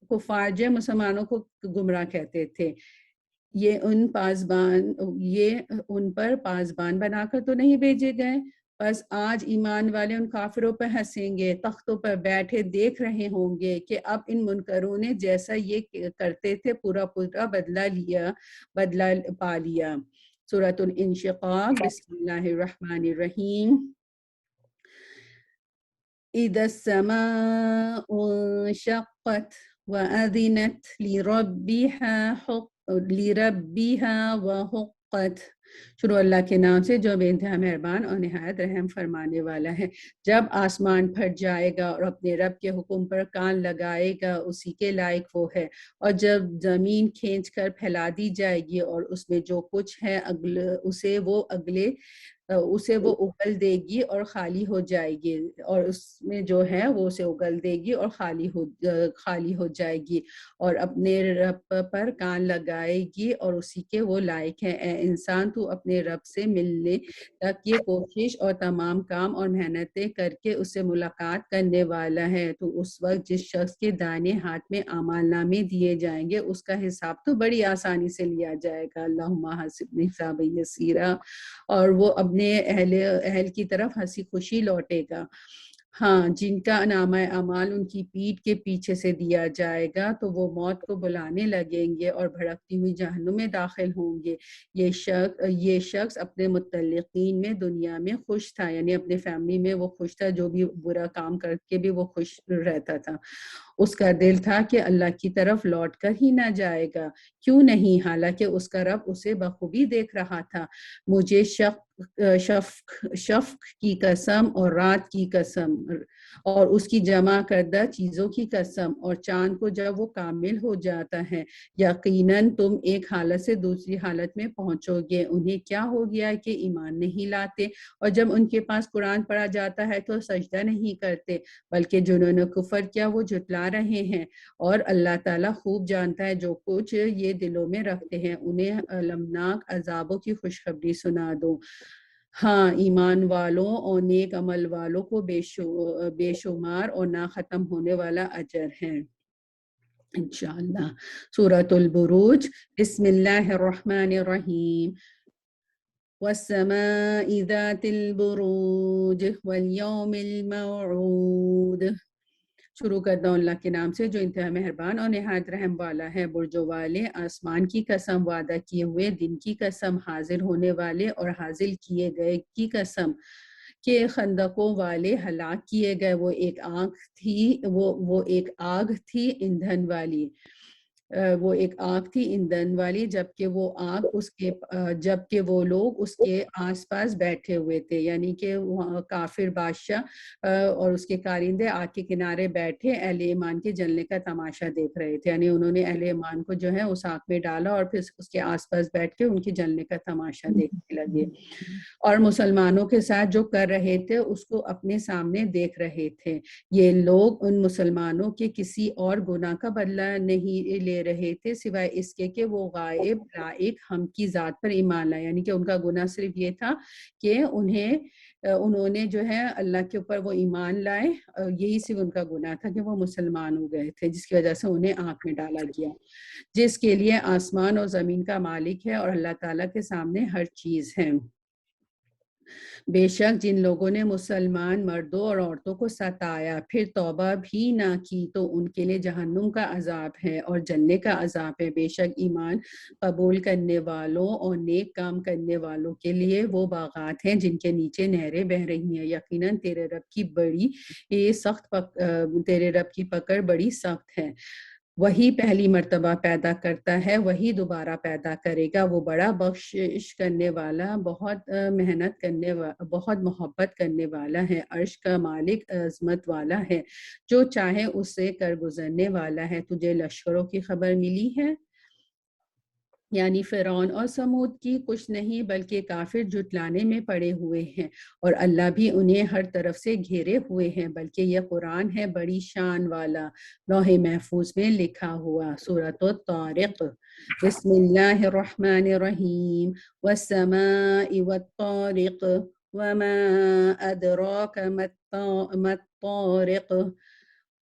کفار جو مسلمانوں کو گمراہ کہتے تھے۔ یہ ان پر پاسبان بنا کر تو نہیں بھیجے گئے، بس آج ایمان والے ان کافروں پر ہنسیں گے، تختوں پر بیٹھے دیکھ رہے ہوں گے کہ اب ان منکروں نے جیسا یہ کرتے تھے پورا بدلہ پا لیا۔ سورۃ الانشقاق، بسم اللہ الرحمن الرحیم۔ اذا السماء انشقت وأذنت لربها وحقت۔ شروع اللہ کے نام سے جو بے انتہا مہربان اور نہایت رحم فرمانے والا ہے۔ جب آسمان پھٹ جائے گا اور اپنے رب کے حکم پر کان لگائے گا، اسی کے لائق وہ ہے، اور جب زمین کھینچ کر پھیلا دی جائے گی اور اس میں جو کچھ ہے اسے وہ اگل دے گی اور خالی ہو جائے گی، اور اس میں جو ہے وہ اسے اگل دے گی اور خالی ہو جائے گی، اور اپنے رب پر کان لگائے گی اور اسی کے وہ لائق ہے۔ اے انسان، تو اپنے رب سے ملنے تک یہ کوشش اور تمام کام اور محنتیں کر کے اس سے ملاقات کرنے والا ہے۔ تو اس وقت جس شخص کے دائیں ہاتھ میں اعمال نامے دیے جائیں گے اس کا حساب تو بڑی آسانی سے لیا جائے گا، اللہم حاسبنی حسابا یسیرا، اور وہ اپنے اہل کی طرف ہنسی خوشی لوٹے گا۔ ہاں، جن کا نامہ اعمال ان کی پیٹھ کے پیچھے سے دیا جائے گا تو وہ موت کو بلانے لگیں گے اور بھڑکتی ہوئی جہنم میں داخل ہوں گے۔ یہ شخص اپنے متعلقین میں دنیا میں خوش تھا، یعنی اپنے فیملی میں وہ خوش تھا، جو بھی برا کام کر کے بھی وہ خوش رہتا تھا۔ اس کا دل تھا کہ اللہ کی طرف لوٹ کر ہی نہ جائے گا، کیوں نہیں، حالانکہ اس کا رب اسے بخوبی دیکھ رہا تھا۔ مجھے شفق کی قسم اور رات کی قسم اور اس کی جمع کردہ چیزوں کی قسم، اور چاند کو جب وہ کامل ہو جاتا ہے، یقیناً تم ایک حالت سے دوسری حالت میں پہنچو گے۔ انہیں کیا ہو گیا کہ ایمان نہیں لاتے، اور جب ان کے پاس قرآن پڑھا جاتا ہے تو سجدہ نہیں کرتے، بلکہ جنہوں نے کفر کیا وہ جھٹلا رہے ہیں، اور اللہ تعالیٰ خوب جانتا ہے جو کچھ یہ دلوں میں رکھتے ہیں۔ انہیں المناک عذابوں کی خوشخبری سنا دو۔ ہاں، ایمان والوں اور نیک عمل والوں کو بے شمار اور نہ ختم ہونے والا اجر ہے، انشاءاللہ۔ سورۃ البروج، بسم اللہ الرحمن الرحیم۔ والسماء ذات البروج واليوم الموعود۔ شروع کرتا ہوں اللہ کے نام سے جو انتہا مہربان اور نہایت رحم والا ہے۔ برجوں والے، آسمان کی قسم، وعدہ کیے ہوئے دن کی قسم، حاضر ہونے والے اور حاصل کیے گئے کی قسم کہ خندقوں والے ہلاک کیے گئے۔ وہ ایک آگ تھی، وہ ایک آگ تھی ایندھن والی، وہ ایک آگ تھی ایندھن والی، جبکہ وہ لوگ اس کے آس پاس بیٹھے ہوئے تھے، یعنی کہ کافر بادشاہ اور اس کے کارندے آگ کے کنارے بیٹھے اہل ایمان کے جلنے کا تماشا دیکھ رہے تھے، یعنی انہوں نے اہل ایمان کو جو ہے اس آگ میں ڈالا اور پھر اس کے آس پاس بیٹھ کے ان کے جلنے کا تماشا دیکھنے لگے، اور مسلمانوں کے ساتھ جو کر رہے تھے اس کو اپنے سامنے دیکھ رہے تھے۔ یہ لوگ ان مسلمانوں کے کسی اور گناہ کا بدلہ نہیں لے رہے تھے سوائے اس کے کہ وہ غائب لائق ہم کی ذات پر ایمان لائے، یعنی کہ ان کا گناہ صرف یہ تھا کہ انہوں نے جو ہے اللہ کے اوپر وہ ایمان لائے، یہی صرف ان کا گناہ تھا کہ وہ مسلمان ہو گئے تھے، جس کی وجہ سے انہیں آنکھ میں ڈالا گیا، جس کے لیے آسمان اور زمین کا مالک ہے اور اللہ تعالیٰ کے سامنے ہر چیز ہے۔ بے شک جن لوگوں نے مسلمان مردوں اور عورتوں کو ستایا پھر توبہ بھی نہ کی تو ان کے لیے جہنم کا عذاب ہے اور جلنے کا عذاب ہے۔ بے شک ایمان قبول کرنے والوں اور نیک کام کرنے والوں کے لیے وہ باغات ہیں جن کے نیچے نہریں بہہ رہی ہیں۔ یقیناً تیرے رب کی پکڑ بڑی سخت ہے۔ وہی پہلی مرتبہ پیدا کرتا ہے، وہی دوبارہ پیدا کرے گا، وہ بڑا بخشش کرنے والا، بہت محبت کرنے والا ہے۔ عرش کا مالک عظمت والا ہے، جو چاہے اس سے کر گزرنے والا ہے۔ تجھے لشکروں کی خبر ملی ہے؟ یعنی فرعون اور سمود کی؟ کچھ نہیں، بلکہ کافر جھٹلانے میں پڑے ہوئے ہیں اور اللہ بھی انہیں ہر طرف سے گھیرے ہوئے ہیں۔ بلکہ یہ قرآن ہے بڑی شان والا، لوح محفوظ میں لکھا ہوا۔ سورۃ الطارق۔ بسم اللہ الرحمن الرحیم۔ والسماء والطارق وما ادراک ما الطارق۔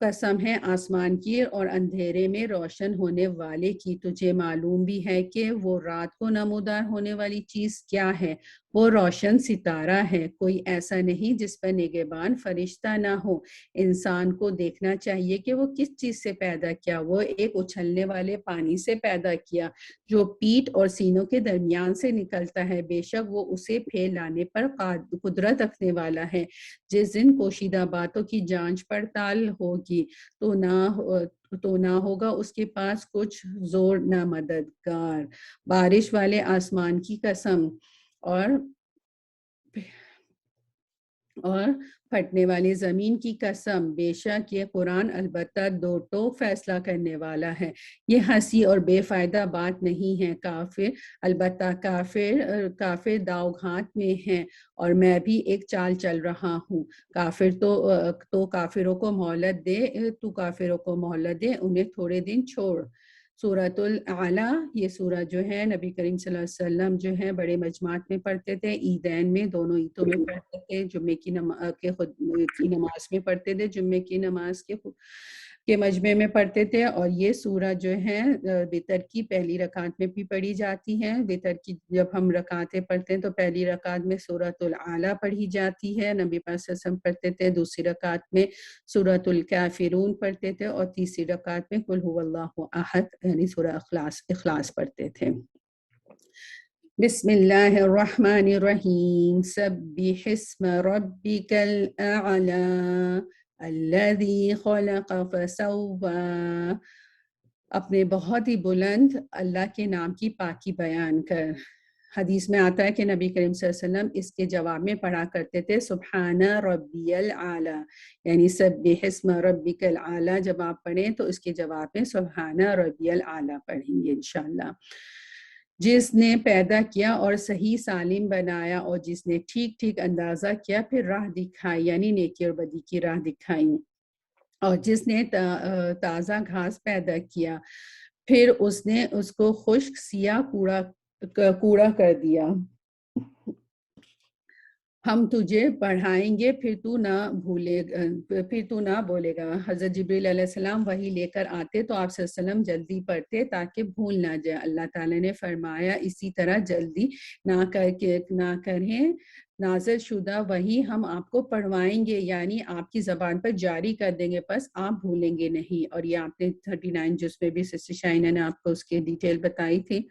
قسم ہے آسمان کی اور اندھیرے میں روشن ہونے والے کی، تجھے معلوم بھی ہے کہ وہ رات کو نمودار ہونے والی چیز کیا ہے؟ وہ روشن ستارہ ہے۔ کوئی ایسا نہیں جس پر نگہبان فرشتہ نہ ہو۔ انسان کو دیکھنا چاہیے کہ وہ کس چیز سے پیدا کیا۔ وہ ایک اچھلنے والے پانی سے پیدا کیا جو پیٹھ اور سینوں کے درمیان سے نکلتا ہے۔ بے شک وہ اسے پھیل لانے پر قدرت رکھنے والا ہے۔ جس دن پوشیدہ باتوں کی جانچ پڑتال ہوگی تو نہ ہوگا اس کے پاس کچھ زور نہ مددگار۔ بارش والے آسمان کی قسم اور پھٹنے والی زمین کی قسم، بے شک یہ قرآن البتہ دو ٹوک فیصلہ کرنے والا ہے۔ یہ ہنسی اور بے فائدہ بات نہیں ہے۔ البتہ کافر داؤ گھات میں ہیں اور میں بھی ایک چال چل رہا ہوں۔ کافروں کو مہلت دے، انہیں تھوڑے دن چھوڑ۔ سورۃ الاعلیٰ، یہ سورہ جو ہے نبی کریم صلی اللہ علیہ وسلم جو ہے بڑے مجمعات میں پڑھتے تھے، عیدین میں، دونوں عیدوں میں پڑھتے تھے، جمعے کی نماز میں پڑھتے تھے، جمعے کی نماز کے مجمع میں پڑھتے تھے، اور یہ سورہ جو ہے وتر کی پہلی رکعت میں بھی پڑھی جاتی ہے۔ وتر کی جب ہم رکعتیں پڑھتے ہیں تو پہلی رکعت میں سورۃ الاعلیٰ پڑھی جاتی ہے، نبی پاک صلی اللہ علیہ وسلم پڑھتے تھے، دوسری رکعت میں سورۃ الکافرون پڑھتے تھے، اور تیسری رکعت میں قل هو اللہ احد یعنی سورہ اخلاص پڑھتے تھے۔ بسم اللہ الرحمن الرحیم۔ سبح اسم ربک الاعلی الذی خلق فسوی۔ اپنے بہت ہی بلند اللہ کے نام کی پاکی بیان کر۔ حدیث میں آتا ہے کہ نبی کریم صلی اللہ علیہ وسلم اس کے جواب میں پڑھا کرتے تھے سبحان ربی العالی، یعنی سبح اسم ربک العالی جب آپ پڑھیں تو اس کے جواب میں سبحان ربی العالی پڑھیں گے انشاءاللہ۔ جس نے پیدا کیا اور صحیح سالم بنایا اور جس نے ٹھیک ٹھیک اندازہ کیا پھر راہ دکھائی، یعنی نیکی اور بدی کی راہ دکھائی، اور جس نے تازہ گھاس پیدا کیا پھر اس نے اس کو خشک سیاہ کوڑا کر دیا۔ ہم تجھے پڑھائیں گے پھر تو نہ بولے گا۔ حضرت جبریل علیہ السلام وحی لے کر آتے تو آپ صلی اللہ علیہ وسلم جلدی پڑھتے تاکہ بھول نہ جائے۔ اللہ تعالیٰ نے فرمایا اسی طرح جلدی نہ کریں نازل شدہ وہی ہم آپ کو پڑھوائیں گے، یعنی آپ کی زبان پر جاری کر دیں گے، بس آپ بھولیں گے نہیں۔ اور یہ آپ نے 39 جس میں بھی سسٹر شائنہ نے آپ کو اس کے ڈیٹیل بتائی تھی۔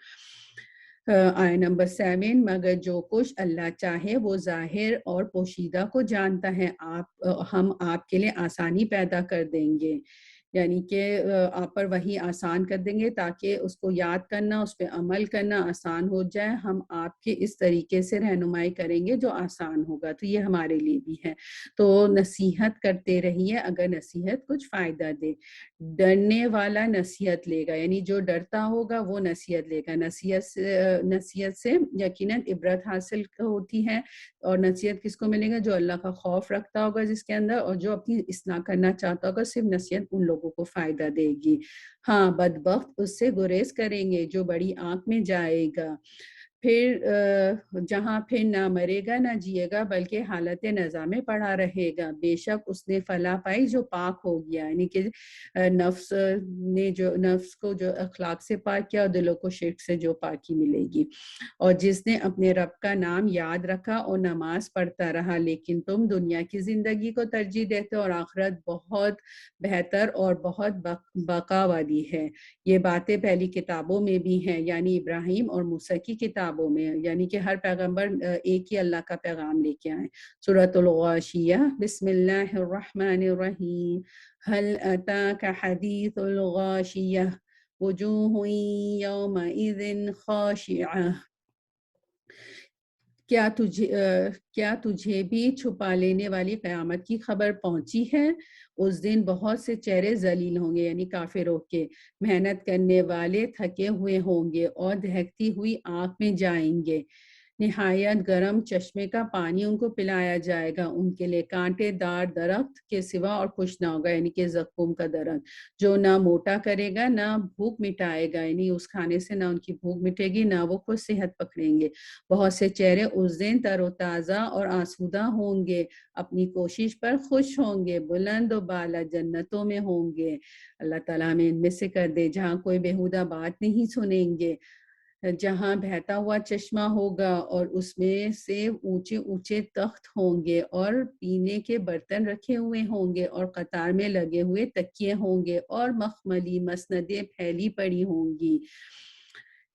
آیہ نمبر 7، مگر جو کچھ اللہ چاہے وہ ظاہر اور پوشیدہ کو جانتا ہے، ہم آپ کے لیے آسانی پیدا کر دیں گے، یعنی کہ آپ پر وہی آسان کر دیں گے تاکہ اس کو یاد کرنا، اس پہ عمل کرنا آسان ہو جائے۔ ہم آپ کے اس طریقے سے رہنمائی کریں گے جو آسان ہوگا، تو یہ ہمارے لیے بھی ہے۔ تو نصیحت کرتے رہیے اگر نصیحت کچھ فائدہ دے۔ ڈرنے والا نصیحت لے گا، یعنی جو ڈرتا ہوگا وہ نصیحت لے گا۔ نصیحت سے یقیناً عبرت حاصل ہوتی ہے، اور نصیحت کس کو ملے گا؟ جو اللہ کا خوف رکھتا ہوگا جس کے اندر، اور جو اپنی اصلاح کرنا چاہتا ہوگا۔ صرف نصیحت ان لوگوں کو فائدہ دے گی۔ ہاں، بدبخت اس سے گریز کریں گے جو بڑی آنکھ میں جائے گا، پھر جہاں پھر نہ مرے گا نہ جیے گا بلکہ حالت نزا میں پڑا رہے گا۔ بے شک اس نے فلاح پائی جو پاک ہو گیا، یعنی کہ نفس کو جو اخلاق سے پاک کیا، اور دلوں کو شرک سے جو پاکی ملے گی۔ اور جس نے اپنے رب کا نام یاد رکھا اور نماز پڑھتا رہا، لیکن تم دنیا کی زندگی کو ترجیح دیتے اور آخرت بہت بہتر اور بہت بقا والی ہے۔ یہ باتیں پہلی کتابوں میں بھی ہیں، یعنی ابراہیم اور موسیٰ کی کتابوں میں، یعنی کہ ہر پیغمبر ایک ہی اللہ کا پیغام لے کے آئے۔ سورۃ الغاشیہ، بسم اللہ الرحمن الرحیم، هل اتاک حدیث الغاشیہ وجوہ یومئذ خاشعہ۔ کیا تجھے بھی چھپا لینے والی قیامت کی خبر پہنچی ہے؟ اس دن بہت سے چہرے ذلیل ہوں گے، یعنی کافروں کے، محنت کرنے والے تھکے ہوئے ہوں گے اور دہکتی ہوئی آگ میں جائیں گے۔ نہایت گرم چشمے کا پانی ان کو پلایا جائے گا، ان کے لیے کانٹے دار درخت کے سوا اور کچھ نہ ہوگا، یعنی کہ زقوم کا درخت، جو نہ موٹا کرے گا نہ بھوک مٹائے گا، یعنی اس کھانے سے نہ ان کی بھوک مٹے گی نہ وہ خود صحت پکڑیں گے۔ بہت سے چہرے اس دن تر و تازہ اور آسودہ ہوں گے، اپنی کوشش پر خوش ہوں گے، بلند و بالا جنتوں میں ہوں گے۔ اللہ تعالیٰ ہمیں ان میں سے کر دے، جہاں کوئی بیہودہ بات نہیں سنیں گے، جہاں بہتا ہوا چشمہ ہوگا اور اس میں سے اونچے اونچے تخت ہوں گے اور پینے کے برتن رکھے ہوئے ہوں گے اور قطار میں لگے ہوئے تکیے ہوں گے اور مخملی مسندیں پھیلی پڑی ہوں گی۔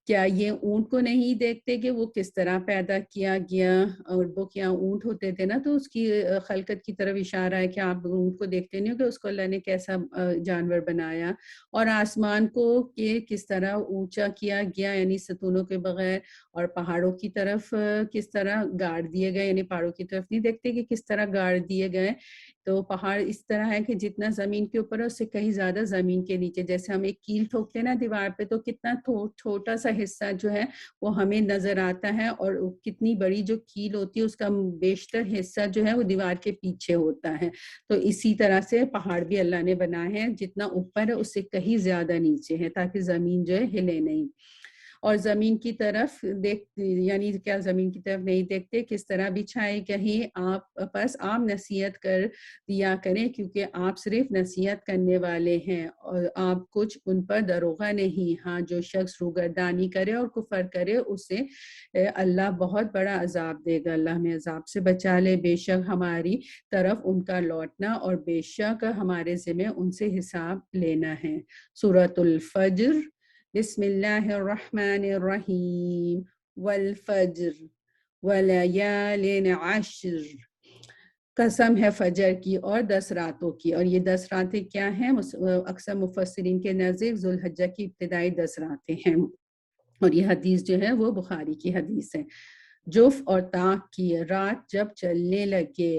کیا یہ اونٹ کو نہیں دیکھتے کہ وہ کس طرح پیدا کیا گیا؟ اور وہ کیا اونٹ ہوتے تھے نا، تو اس کی خلقت کی طرف اشارہ ہے کہ آپ اونٹ کو دیکھتے نہیں ہو کہ اس کو اللہ نے کیسا جانور بنایا، اور آسمان کو کہ کس طرح اونچا کیا گیا، یعنی ستونوں کے بغیر، اور پہاڑوں کی طرف کس طرح گاڑ دیے گئے، یعنی پہاڑوں کی طرف نہیں دیکھتے کہ کس طرح گاڑ دیے گئے۔ تو پہاڑ اس طرح ہے کہ جتنا زمین کے اوپر ہے اس سے کہیں زیادہ زمین کے نیچے، جیسے ہم ایک کیل ٹھوکتے ہیں نا دیوار پہ، تو کتنا چھوٹا سا حصہ جو ہے وہ ہمیں نظر آتا ہے، اور کتنی بڑی جو کیل ہوتی ہے اس کا بیشتر حصہ جو ہے وہ دیوار کے پیچھے ہوتا ہے۔ تو اسی طرح سے پہاڑ بھی اللہ نے بنائے ہیں، جتنا اوپر ہے اس سے کہیں زیادہ نیچے ہے تاکہ زمین جو ہے ہلے نہیں۔ اور زمین کی طرف یعنی کیا زمین کی طرف نہیں دیکھتے، کس طرح بچھائے کہیں آپ پس آپ نصیحت کر دیا کریں، کیونکہ آپ صرف نصیحت کرنے والے ہیں اور آپ کچھ ان پر دروغہ نہیں۔ ہاں، جو شخص روگردانی کرے اور کفر کرے اسے اللہ بہت بڑا عذاب دے گا۔ اللہ ہمیں عذاب سے بچا لے۔ بے شک ہماری طرف ان کا لوٹنا اور بے شک ہمارے ذمہ ان سے حساب لینا ہے۔ سورۃ الفجر، بسم اللہ الرحمن الرحیم، والفجر ولیال عشر، قسم ہے فجر کی اور 10 راتوں کی۔ اور یہ 10 راتیں کیا ہیں؟ اکثر مفسرین کے نزدیک ذوالحجہ کی ابتدائی 10 راتیں ہیں، اور یہ حدیث جو ہے وہ بخاری کی حدیث ہے۔ جف اور طاق کی رات جب چلنے لگے،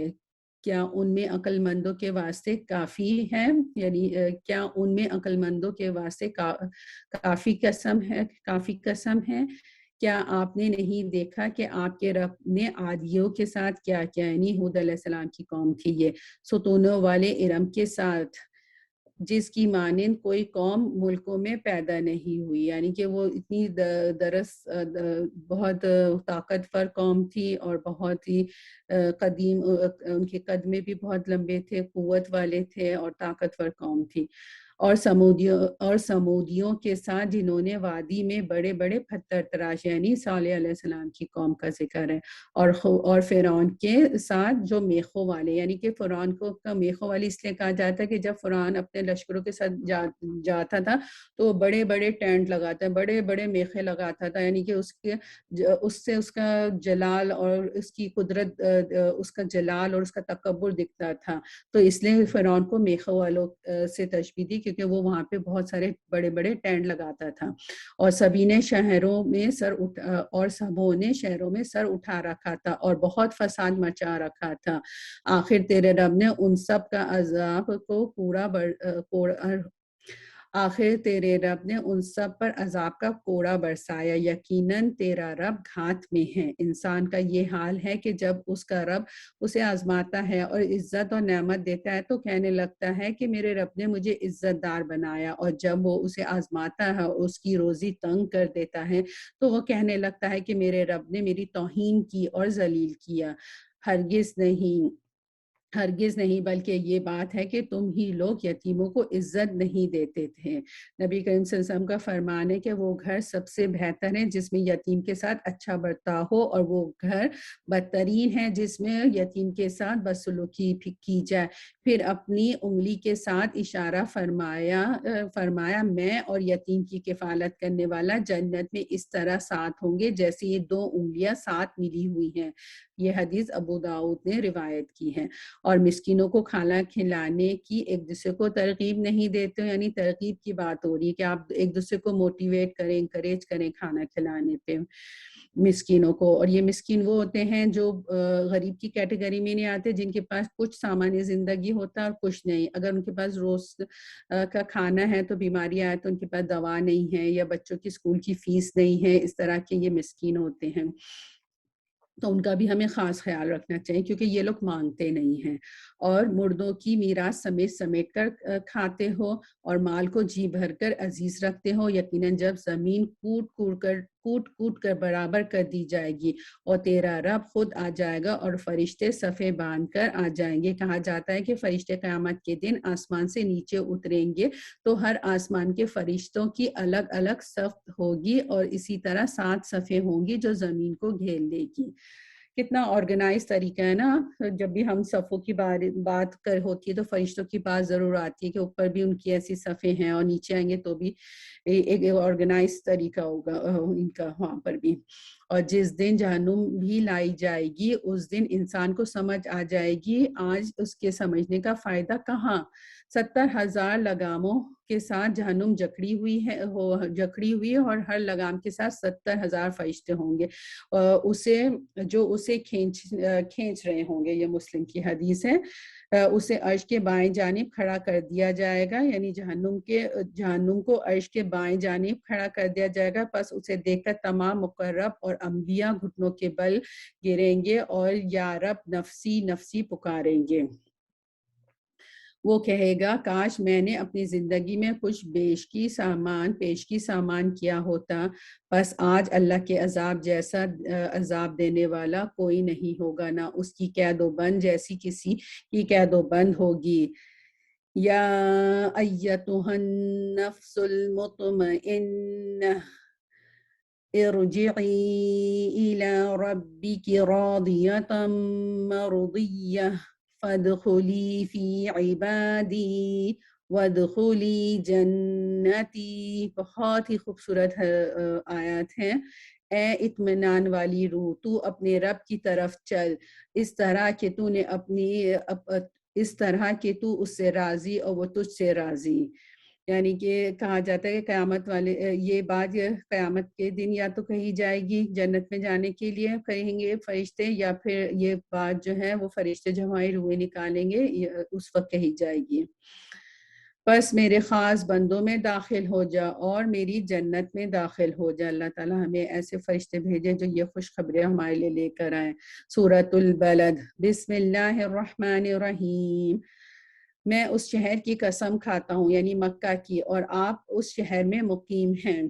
کیا ان میں عقل مندوں کے واسطے کافی ہے، یعنی کیا ان میں عقل مندوں کے واسطے کافی قسم ہے؟ کیا آپ نے نہیں دیکھا کہ آپ کے رب نے عادیوں کے ساتھ کیا کیا، یعنی ہود علیہ السلام کی قوم تھی یہ، ستونوں والے ارم کے ساتھ، جس کی مانند کوئی قوم ملکوں میں پیدا نہیں ہوئی، یعنی کہ وہ اتنی بہت طاقتور قوم تھی اور بہت ہی قدیم، ان کے قد میں بھی بہت لمبے تھے، قوت والے تھے اور طاقتور قوم تھی۔ اور سمودیوں کے ساتھ جنہوں نے وادی میں بڑے بڑے پتھر تراشے، یعنی صالح علیہ السلام کی قوم کا ذکر ہے، اور فرعون کے ساتھ جو میخوں والے، یعنی کہ فرعون کو میخوں والی اس لیے کہا جاتا ہے کہ جب فرعون اپنے لشکروں کے ساتھ جاتا تھا تو بڑے بڑے ٹینٹ لگاتا ہے، بڑے بڑے میخے لگاتا تھا، یعنی کہ اس سے اس کا جلال اور اس کی قدرت، اس کا جلال اور اس کا تکبر دکھتا تھا، تو اس لیے فرعون کو میخوں والوں سے تشبیہ دی، کیونکہ وہ وہاں پہ بہت سارے بڑے بڑے ٹینٹ لگاتا تھا، اور سبوں نے شہروں میں سر اٹھا رکھا تھا اور بہت فساد مچا رکھا تھا، آخر تیرے رب نے ان سب کا عذاب کو آخر تیرے رب نے ان سب پر عذاب کا کوڑا برسایا، یقیناً تیرا رب گھات میں ہے۔ انسان کا یہ حال ہے کہ جب اس کا رب اسے آزماتا ہے اور عزت اور نعمت دیتا ہے تو کہنے لگتا ہے کہ میرے رب نے مجھے عزت دار بنایا، اور جب وہ اسے آزماتا ہے اور اس کی روزی تنگ کر دیتا ہے تو وہ کہنے لگتا ہے کہ میرے رب نے میری توہین کی اور ذلیل کیا۔ ہرگز نہیں، بلکہ یہ بات ہے کہ تم ہی لوگ یتیموں کو عزت نہیں دیتے تھے۔ نبی کریم صلی اللہ علیہ وسلم کا فرمان ہے کہ وہ گھر سب سے بہتر ہے جس میں یتیم کے ساتھ اچھا برتاؤ ہو، اور وہ گھر بدترین ہے جس میں یتیم کے ساتھ بدسلوکی کی جائے۔ پھر اپنی انگلی کے ساتھ اشارہ فرمایا میں اور یتیم کی کفالت کرنے والا جنت میں اس طرح ساتھ ہوں گے جیسے یہ دو انگلیاں ساتھ ملی ہوئی ہیں۔ یہ حدیث ابو داؤد نے روایت کی ہے۔ اور مسکینوں کو کھانا کھلانے کی ایک دوسرے کو ترغیب نہیں دیتے، یعنی ترغیب کی بات ہو رہی ہے کہ آپ ایک دوسرے کو موٹیویٹ کریں، انکریج کریں کھانا کھلانے پہ مسکینوں کو۔ اور یہ مسکین وہ ہوتے ہیں جو غریب کی کیٹیگری میں نہیں آتے، جن کے پاس کچھ سامان زندگی ہوتا ہے اور کچھ نہیں، اگر ان کے پاس روز کا کھانا ہے تو بیماری آئے تو ان کے پاس دوا نہیں ہے، یا بچوں کی اسکول کی فیس نہیں ہے، اس طرح کے یہ مسکین ہوتے ہیں، تو ان کا بھی ہمیں خاص خیال رکھنا چاہیے کیونکہ یہ لوگ مانگتے نہیں ہیں۔ اور مردوں کی میراث سمیٹ کر کھاتے ہو اور مال کو جی بھر کر عزیز رکھتے ہو، یقیناً جب زمین کوٹ کر برابر کر دی جائے گی اور تیرا رب خود آ جائے گا اور فرشتے صفے باندھ کر آ جائیں گے۔ کہا جاتا ہے کہ فرشتے قیامت کے دن آسمان سے نیچے اتریں گے تو ہر آسمان کے فرشتوں کی الگ الگ صف ہوگی اور اسی طرح 7 صفیں ہوں گی جو زمین کو گھیر لے گی۔ کتنا آرگنائز طریقہ ہے نا، جب بھی ہم صفوں کی بات ہوتی ہے تو فرشتوں کی بات ضرور آتی ہے کہ اوپر بھی ان کی ایسی صفیں ہیں اور نیچے آئیں گے تو بھی ایک آرگنائز طریقہ ہوگا ان کا وہاں پر بھی۔ اور جس دن جہنم بھی لائی جائے گی اس دن انسان کو سمجھ آ جائے گی، آج اس کے سمجھنے کا فائدہ کہاں۔ 70,000 لگاموں کے ساتھ جہنم جکڑی ہوئی ہے اور ہر لگام کے ساتھ 70,000 فرشتے ہوں گے جو اسے کھینچ رہے ہوں گے۔ یہ مسلم کی حدیث ہے۔ اسے عرش کے بائیں جانب کھڑا کر دیا جائے گا، یعنی جہنم کو عرش کے بائیں جانب کھڑا کر دیا جائے گا، پس اسے دیکھ کر تمام مقرب اور انبیاء گھٹنوں کے بل گریں گے اور یا رب نفسی نفسی پکاریں گے۔ وہ کہے گا کاش میں نے اپنی زندگی میں کچھ پیشگی سامان کیا ہوتا، بس آج اللہ کے عذاب جیسا عذاب دینے والا کوئی نہیں ہوگا، نہ اس کی قید و بند جیسی کسی کی قید و بند ہوگی۔ یا ایتھا النفس المطمئنہ ارجعی الی ربک راضیۃ مرضیہ فادخلی فی عبادی وادخلی جنتی۔ بہت ہی خوبصورت آیات ہیں۔ اے اطمینان والی روح، تو اپنے رب کی طرف چل اس طرح کہ تو اس سے راضی اور وہ تجھ سے راضی۔ یعنی کہ کہا جاتا ہے کہ یہ بات قیامت کے دن یا تو کہی جائے گی جنت میں جانے کے لیے کہیں گے فرشتے، یا پھر یہ بات جو ہے وہ فرشتے جب ہماری روحیں نکالیں گے اس وقت کہی جائے گی۔ بس میرے خاص بندوں میں داخل ہو جا اور میری جنت میں داخل ہو جا۔ اللہ تعالیٰ ہمیں ایسے فرشتے بھیجے جو یہ خوشخبریاں ہمارے لیے لے کر آئیں۔ سورۃ البلد، بسم اللہ الرحمن الرحیم۔ میں اس شہر کی قسم کھاتا ہوں، یعنی مکہ کی، اور آپ اس شہر میں مقیم ہیں،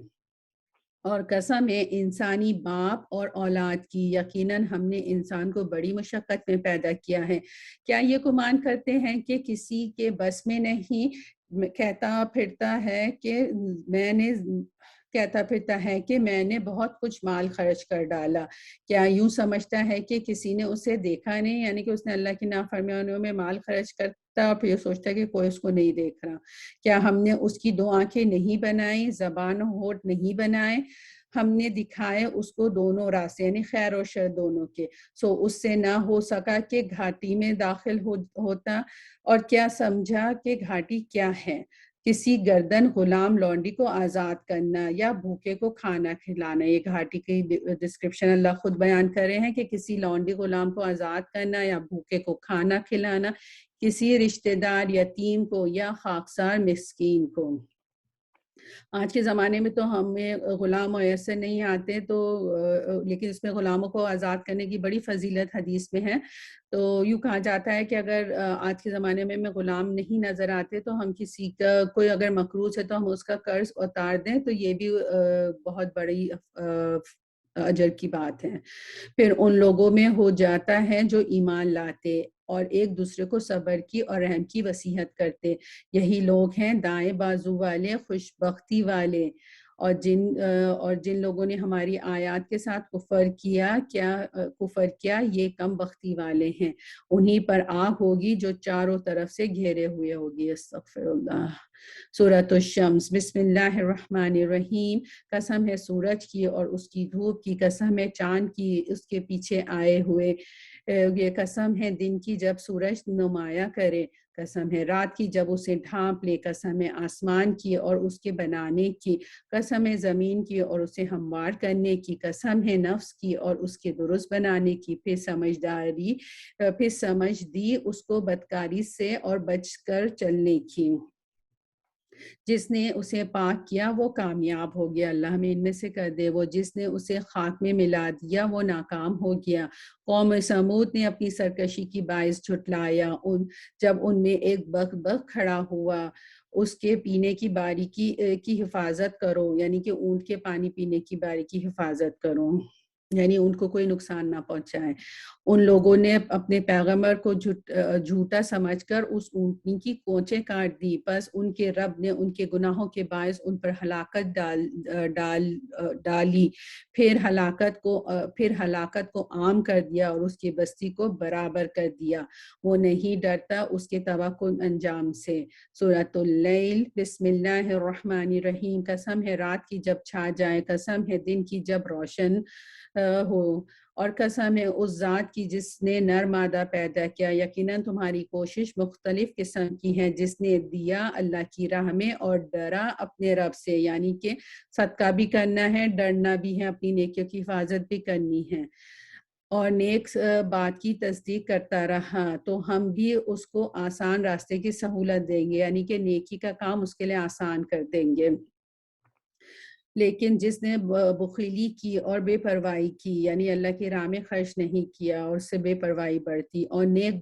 اور قسم ہے انسانی باپ اور اولاد کی، یقیناً ہم نے انسان کو بڑی مشقت میں پیدا کیا ہے۔ کیا یہ گمان کرتے ہیں کہ کسی کے بس میں نہیں کہتا پھرتا ہے کہ میں نے بہت کچھ مال خرچ کر ڈالا. کیا یوں سمجھتا ہے کہ کسی نے اسے دیکھا نہیں، یعنی کہ اس نے اللہ کی نافرمانیوں میں مال خرچ کرتا پھر یہ سوچتا ہے کہ کوئی اس کو نہیں دیکھ رہا. کیا ہم نے اس کی 2 آنکھیں نہیں بنائی، زبان و ہونٹ نہیں بنائے؟ ہم نے دکھائے اس کو دونوں راستے، یعنی خیر و شر دونوں کے. اس سے نہ ہو سکا کہ گھاٹی میں داخل ہوتا. اور کیا سمجھا کہ گھاٹی کیا ہے؟ کسی گردن غلام لونڈی کو آزاد کرنا یا بھوکے کو کھانا کھلانا. یہ گھاٹی کی ڈسکرپشن اللہ خود بیان کر رہے ہیں کہ کسی لونڈی غلام کو آزاد کرنا یا بھوکے کو کھانا کھلانا، کسی رشتہ دار یتیم کو یا خاکسار مسکین کو. آج کے زمانے میں تو ہمیں غلام میسر نہیں آتے، تو لیکن اس میں غلاموں کو آزاد کرنے کی بڑی فضیلت حدیث میں ہے. تو یوں کہا جاتا ہے کہ اگر آج کے زمانے میں غلام نہیں نظر آتے تو ہم کسی کا کوئی اگر مقروض ہے تو ہم اس کا قرض اتار دیں، تو یہ بھی بہت بڑی اجر کی بات ہے. پھر ان لوگوں میں ہو جاتا ہے جو ایمان لاتے اور ایک دوسرے کو صبر کی اور رحم کی وصیت کرتے. یہی لوگ ہیں دائیں بازو والے، خوش بختی والے. اور جن لوگوں نے ہماری آیات کے ساتھ کفر کیا یہ کم بختی والے ہیں. انہی پر آگ ہوگی جو چاروں طرف سے گھیرے ہوئے ہوگی. استغفر اللہ. سورۃ الشمس. بسم اللہ الرحمن الرحیم. قسم ہے سورج کی اور اس کی دھوپ کی، قسم ہے چاند کی اس کے پیچھے آئے ہوئے، یہ قسم ہے دن کی جب سورج نمایاں کرے، قسم ہے رات کی جب اسے ڈھانپ لے، قسم ہے آسمان کی اور اس کے بنانے کی، قسم ہے زمین کی اور اسے ہموار کرنے کی، قسم ہے نفس کی اور اس کے درست بنانے کی. پھر سمجھ دی اس کو بدکاری سے اور بچ کر چلنے کی. جس نے اسے پاک کیا وہ کامیاب ہو گیا، اللہ ہمیں ان میں سے کر دے. وہ جس نے اسے خاک میں ملا دیا وہ ناکام ہو گیا. قوم سمود نے اپنی سرکشی کی باعث جھٹلایا جب ان میں ایک بگ کھڑا ہوا. اس کے پینے کی باری کی حفاظت کرو، یعنی کہ اونٹ کے پانی پینے کی باری کی حفاظت کرو، یعنی ان کو کوئی نقصان نہ پہنچائے. ان لوگوں نے اپنے پیغمبر کو جھوٹا سمجھ کر اس اونٹنی کی کونچیں کاٹ دی، پس ان کے رب نے ان کے گناہوں کے باعث ان پر ہلاکت ڈالی. پھر ہلاکت کو عام کر دیا اور اس کی بستی کو برابر کر دیا. وہ نہیں ڈرتا اس کے توقع انجام سے. سورۃ اللیل. بسم اللہ الرحمن الرحیم. قسم ہے رات کی جب چھا جائے، قسم ہے دن کی جب روشن ہو، اور قسم ہے اس ذات کی جس نے نر مادہ پیدا کیا. یقیناً تمہاری کوشش مختلف قسم کی ہے. جس نے دیا اللہ کی راہ میں اور ڈرا اپنے رب سے، یعنی کہ صدقہ بھی کرنا ہے، ڈرنا بھی ہے، اپنی نیکیوں کی حفاظت بھی کرنی ہے، اور نیک بات کی تصدیق کرتا رہا تو ہم بھی اس کو آسان راستے کی سہولت دیں گے، یعنی کہ نیکی کا کام اس کے لیے آسان کر دیں گے. لیکن جس نے بخیلی کی اور بے پرواہی کی، یعنی اللہ کی راہ میں خرچ نہیں کیا اور اس سے بے پرواہی برتی، اور نیک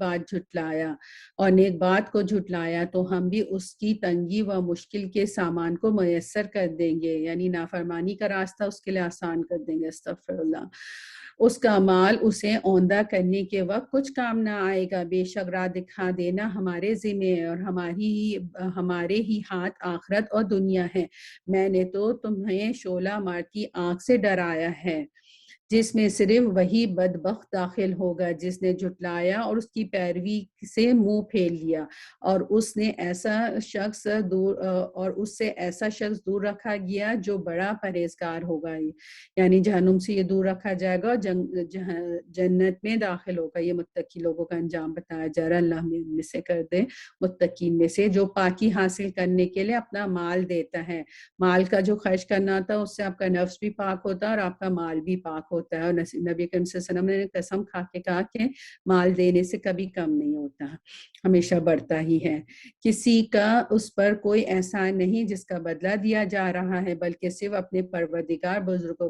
بات کو جھٹلایا تو ہم بھی اس کی تنگی و مشکل کے سامان کو میسر کر دیں گے، یعنی نافرمانی کا راستہ اس کے لیے آسان کر دیں گے. استغفر اللہ. اس کا مال اسے اوندہ کرنے کے وقت کچھ کام نہ آئے گا. بے شک راہ دکھا دینا ہمارے ذمہ ہے اور ہمارے ہی ہاتھ آخرت اور دنیا ہے. میں نے تو تمہیں شعلہ مارتی آنکھ سے ڈرایا ہے، جس میں صرف وہی بدبخت داخل ہوگا جس نے جھٹلایا اور اس کی پیروی سے منہ پھیر لیا، اور اس سے ایسا شخص دور رکھا گیا جو بڑا پرہیزگار ہوگا، یعنی جہنم سے یہ دور رکھا جائے گا اور جنت میں داخل ہوگا. یہ متقی لوگوں کا انجام بتایا جا رہا ہے. اللہ ہمیں ان میں سے کر دے، متقین میں سے جو پاکی حاصل کرنے کے لیے اپنا مال دیتا ہے. مال کا جو خرچ کرنا ہوتا ہے اس سے آپ کا نفس بھی پاک ہوتا ہے اور آپ کا مال بھی پاک ہوتا ہے. اور نبی کریم صلی اللہ علیہ وسلم نے قسم کھا کے کہا کہ مال دینے سے کبھی کم نہیں ہوتا، ہمیشہ بڑھتا ہی ہے. کسی کا اس پر کوئی احسان نہیں جس کا بدلہ دیا جا رہا ہے، بلکہ صرف اپنے پروردگار بزرگ و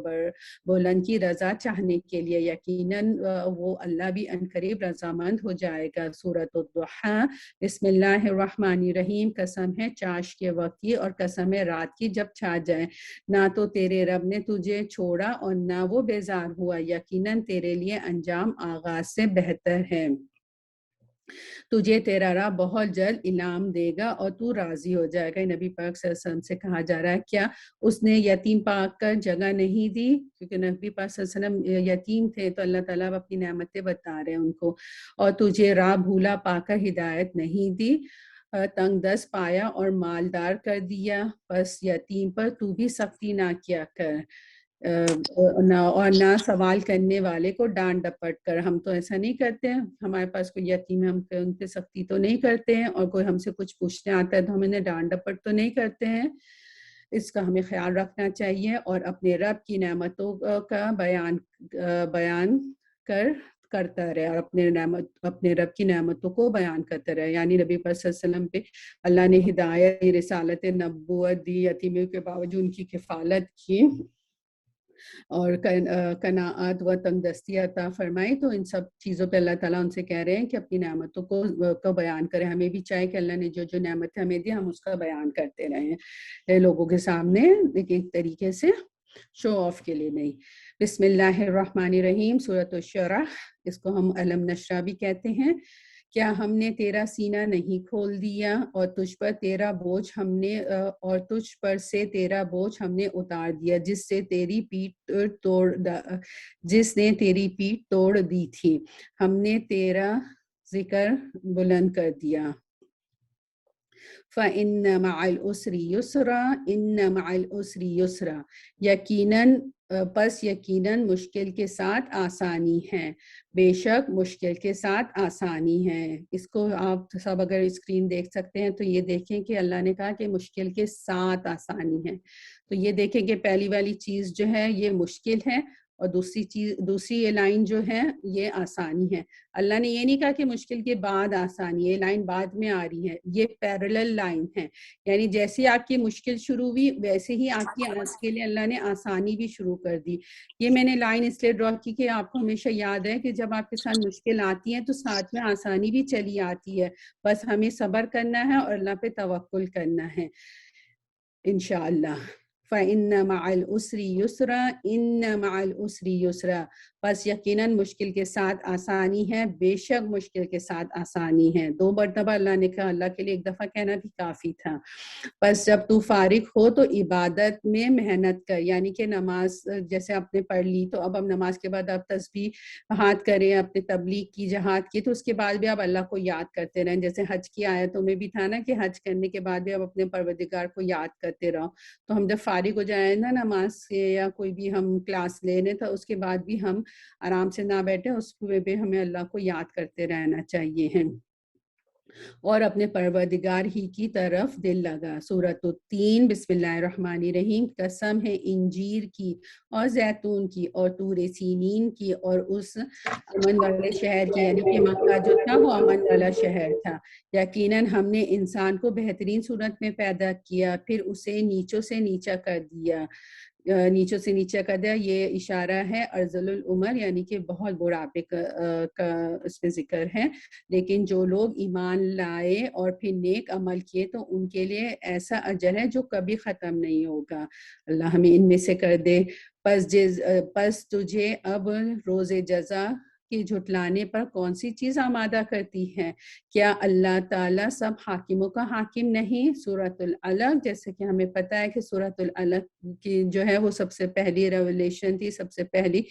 بلند کی رضا چاہنے کے لیے. یقیناً وہ اللہ بھی عنقریب رضامند ہو جائے گا. سورۃ الضحیٰ. بسم اللہ الرحمن الرحیم. قسم ہے چاش کے وقت کی اور قسم ہے رات کی جب چھا جائے. نہ تو تیرے رب نے تجھے چھوڑا اور نہ وہ بیزار ہوا، یقیناً تیرے لیے انجام آغاز سے بہتر ہے. تجھے تیرا رب بہت جلد انعام دے گا اور تو راضی ہو جائے گا۔ نبی پاک صلی اللہ علیہ وسلم سے کہا جا رہا ہے کیا اس نے یتیم پاک کر جگہ نہیں دی؟ کیونکہ نبی پاک صلی اللہ علیہ وسلم یتیم تھے تو اللہ تعالیٰ اپنی نعمتیں بتا رہے ہیں ان کو۔ اور تجھے راہ بھولا پا کر ہدایت نہیں دی، تنگ دست پایا اور مالدار کر دیا، بس یتیم پر تو بھی سختی نہ کیا کر، اور نہ سوال کرنے والے کو ڈانٹ ڈپٹ کر۔ ہم تو ایسا نہیں کرتے ہیں، ہمارے پاس کوئی یتیم ہے ہم ان پہ سختی تو نہیں کرتے ہیں، اور کوئی ہم سے کچھ پوچھنے آتا ہے تو ہم انہیں ڈانٹ ڈپٹ تو نہیں کرتے ہیں۔ اس کا ہمیں خیال رکھنا چاہیے اور اپنے رب کی نعمتوں کا بیان کرتا رہے، اور اپنے رب کی نعمتوں کو بیان کرتا رہے۔ یعنی نبی پاک صلی اللہ علیہ وسلم پہ اللہ نے ہدایت، رسالت نبوت دی، یتیمیوں کے باوجود ان کی کفالت کی اور قناعت و تنگ دستی عطا فرمائی۔ تو ان سب چیزوں پہ اللہ تعالیٰ ان سے کہہ رہے ہیں کہ اپنی نعمتوں کو بیان کریں۔ ہمیں بھی چاہے کہ اللہ نے جو جو نعمتیں ہمیں دی ہم اس کا بیان کرتے رہیں لوگوں کے سامنے، ایک طریقے سے شو آف کے لیے نہیں۔ بسم اللہ الرحمن الرحیم، سورۃ الشرح، اس کو ہم علم نشرہ بھی کہتے ہیں۔ کیا ہم نے تیرا سینہ نہیں کھول دیا اور تجھ پر سے تیرا بوجھ ہم نے اتار دیا، جس نے تیری پیٹھ توڑ دی تھی، ہم نے تیرا ذکر بلند کر دیا۔ فَإِنَّ مَعَ الْعُسْرِ يُسْرًا إِنَّ مَعَ الْعُسْرِ يُسْرًا، یقیناً مشکل کے ساتھ آسانی ہے، بے شک مشکل کے ساتھ آسانی ہے۔ اس کو آپ سب اگر اسکرین دیکھ سکتے ہیں تو یہ دیکھیں کہ اللہ نے کہا کہ مشکل کے ساتھ آسانی ہے، تو یہ دیکھیں کہ پہلی والی چیز جو ہے یہ مشکل ہے، اور دوسری یہ لائن جو ہے یہ آسانی ہے۔ اللہ نے یہ نہیں کہا کہ مشکل کے بعد آسانی ہے، یہ لائن بعد میں آ رہی ہے، یہ پیرلل لائن ہے، یعنی جیسے آپ کی مشکل شروع ہوئی ویسے ہی آپ کی آج کے لیے اللہ نے آسانی بھی شروع کر دی۔ یہ میں نے لائن اس لیے ڈرا کی کہ آپ کو ہمیشہ یاد ہے کہ جب آپ کے ساتھ مشکل آتی ہے تو ساتھ میں آسانی بھی چلی آتی ہے، بس ہمیں صبر کرنا ہے اور اللہ پہ توکل کرنا ہے انشاءاللہ۔ فَإِنَّ مَعَ الْعُسْرِ يُسْرًا إِنَّ مَعَ الْعُسْرِ يُسْرًا، بس یقیناً مشکل کے ساتھ آسانی ہے، بے شک مشکل کے ساتھ آسانی ہے۔ 2 مرتبہ اللہ نے کہا، اللہ کے لیے ایک دفعہ کہنا بھی کافی تھا۔ بس جب تو فارغ ہو تو عبادت میں محنت کر، یعنی کہ نماز جیسے آپ نے پڑھ لی تو اب ہم نماز کے بعد آپ تسبیحات کریں، اپنے تبلیغ کی، جہاد کی، تو اس کے بعد بھی آپ اللہ کو یاد کرتے رہیں۔ جیسے حج کی آیتوں میں بھی تھا نا کہ حج کرنے کے بعد بھی آپ اپنے پروردگار کو یاد کرتے رہو۔ تو ہم جب فارغ ہو جائیں نا نماز سے یا کوئی بھی ہم کلاس لینے، تو اس کے بعد بھی ہم آرام سے نہ بیٹھے، اس میں بھی ہمیں اللہ کو یاد کرتے رہنا چاہیے ہیں اور اپنے پروردگار ہی کی طرف دل لگا۔ سورۃ التین، بسم اللہ الرحمن الرحیم، قسم ہے انجیر کی اور زیتون کی اور طور سینین کی اور اس امن والے شہر کی، یعنی کہ مکہ جو تھا وہ امن والا شہر تھا۔ یقیناً ہم نے انسان کو بہترین صورت میں پیدا کیا، پھر اسے نیچوں سے نیچا کر دیا۔ نیچوں سے نیچا کر دیا، یہ اشارہ ہے ارذل العمر، یعنی کہ بہت بڑھاپے کا اس میں ذکر ہے۔ لیکن جو لوگ ایمان لائے اور پھر نیک عمل کیے تو ان کے لیے ایسا اجر ہے جو کبھی ختم نہیں ہوگا۔ اللہ ہمیں ان میں سے کر دے۔ پس تجھے اب روز جزا کے جھٹلانے پر کون سی چیز آمادہ کرتی ہے؟ کیا اللہ تعالیٰ سب حاکموں کا حاکم نہیں؟ سورۃ العلق، جیسے کہ ہمیں پتہ ہے کہ سورۃ العلق کی جو ہے وہ سب سے پہلی ریولیشن تھی، سب سے پہلی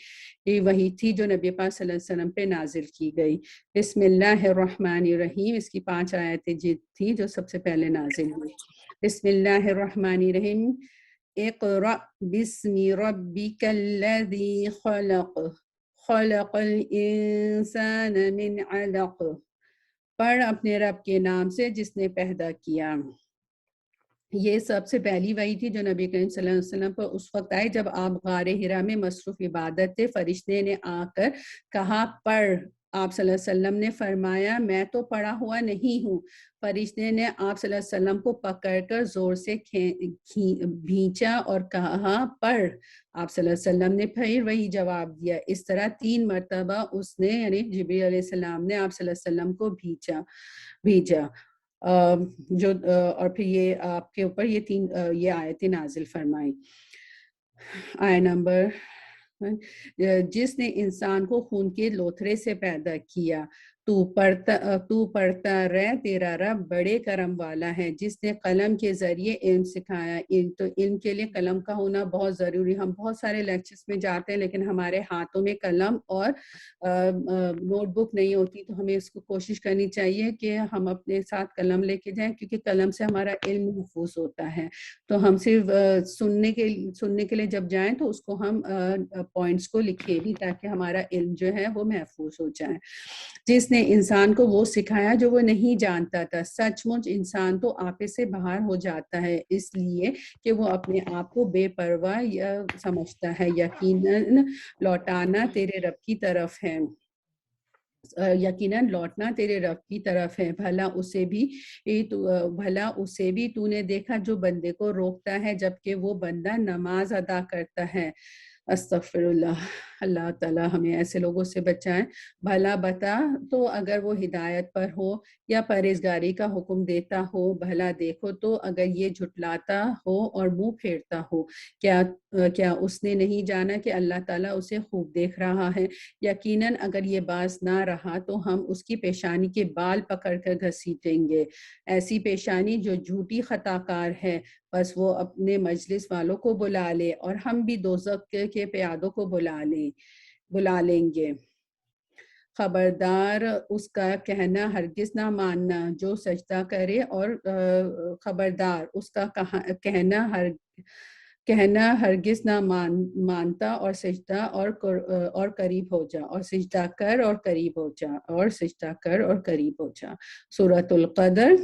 وحی تھی جو نبی پاک صلی اللہ علیہ وسلم پہ نازل کی گئی۔ بسم اللہ الرحمن الرحیم، اس کی 5 آیتیں تھیں جو سب سے پہلے نازل ہوئی۔ بسم اللہ الرحمن الرحیم، اقرأ بسم ربک الذی خلق، خلق الانسان من علق، پڑھ اپنے رب کے نام سے جس نے پیدا کیا۔ یہ سب سے پہلی وحی تھی جو نبی کریم صلی اللہ علیہ وسلم پر اس وقت آئی جب آپ غار حرا میں مصروف عبادت تھے۔ فرشتے نے آ کر کہا پڑھ، آپ صلی اللہ علیہ وسلم نے فرمایا میں تو پڑھا ہوا نہیں ہوں۔ فرشتے نے آپ صلی اللہ علیہ وسلم کو پکڑ کر زور سے بھینچا اور کہا پڑھ، آپ صلی اللہ علیہ وسلم نے پھر وہی جواب دیا۔ اس طرح 3 مرتبہ اس نے یعنی جبریل علیہ السلام نے آپ صلی اللہ علیہ وسلم کو بھیجا اور پھر یہ آپ کے اوپر یہ آیتیں نازل فرمائی۔ آیت نمبر، جس نے انسان کو خون کے لوتھڑے سے پیدا کیا، تو پڑھتا رہ، تیرا رب بڑے کرم والا ہے، جس نے قلم کے ذریعے علم سکھایا۔ تو علم کے لیے قلم کا ہونا بہت ضروری۔ ہم بہت سارے لیکچرز میں جاتے ہیں لیکن ہمارے ہاتھوں میں قلم اور نوٹ بک نہیں ہوتی، تو ہمیں اس کو کوشش کرنی چاہیے کہ ہم اپنے ساتھ قلم لے کے جائیں، کیونکہ قلم سے ہمارا علم محفوظ ہوتا ہے۔ تو ہم صرف سننے کے لیے جب جائیں تو اس کو ہم پوائنٹس کو لکھیں بھی، تاکہ ہمارا علم جو ہے وہ محفوظ ہو جائے۔ جس نے انسان کو وہ سکھایا جو وہ نہیں جانتا تھا، سچ مچ انسان تو آپے سے باہر ہو جاتا ہے، اس لیے کہ وہ اپنے آپ کو بے پرواہ سمجھتا ہے۔ یقیناً لوٹانا تیرے رب کی طرف ہے، یقیناً لوٹنا تیرے رب کی طرف ہے۔ بھلا اسے بھی تو نے دیکھا جو بندے کو روکتا ہے جبکہ وہ بندہ نماز ادا کرتا ہے۔ استغفر اللہ، اللہ تعالیٰ ہمیں ایسے لوگوں سے بچائیں۔ بھلا بتا تو اگر وہ ہدایت پر ہو یا پرہیزگاری کا حکم دیتا ہو، بھلا دیکھو تو اگر یہ جھٹلاتا ہو اور منہ پھیرتا ہو، کیا اس نے نہیں جانا کہ اللہ تعالیٰ اسے خوب دیکھ رہا ہے؟ یقیناً اگر یہ باز نہ رہا تو ہم اس کی پیشانی کے بال پکڑ کر گھسیٹیں گے، ایسی پیشانی جو جھوٹی خطا کار ہے۔ بس وہ اپنے مجلس والوں کو بلا لے اور ہم بھی دوزخ کے پیادوں کو بلا لیں گے۔ خبردار اس کا کہنا ہرگز نہ ماننا جو سجدہ کرے، اور خبردار اس کا کہنا ہرگز نہ مانتا، اور سجدہ اور قریب ہو جا، اور سجدہ کر اور قریب ہو جا، اور سجدہ کر اور قریب ہو جا۔ سورۃ القدر۔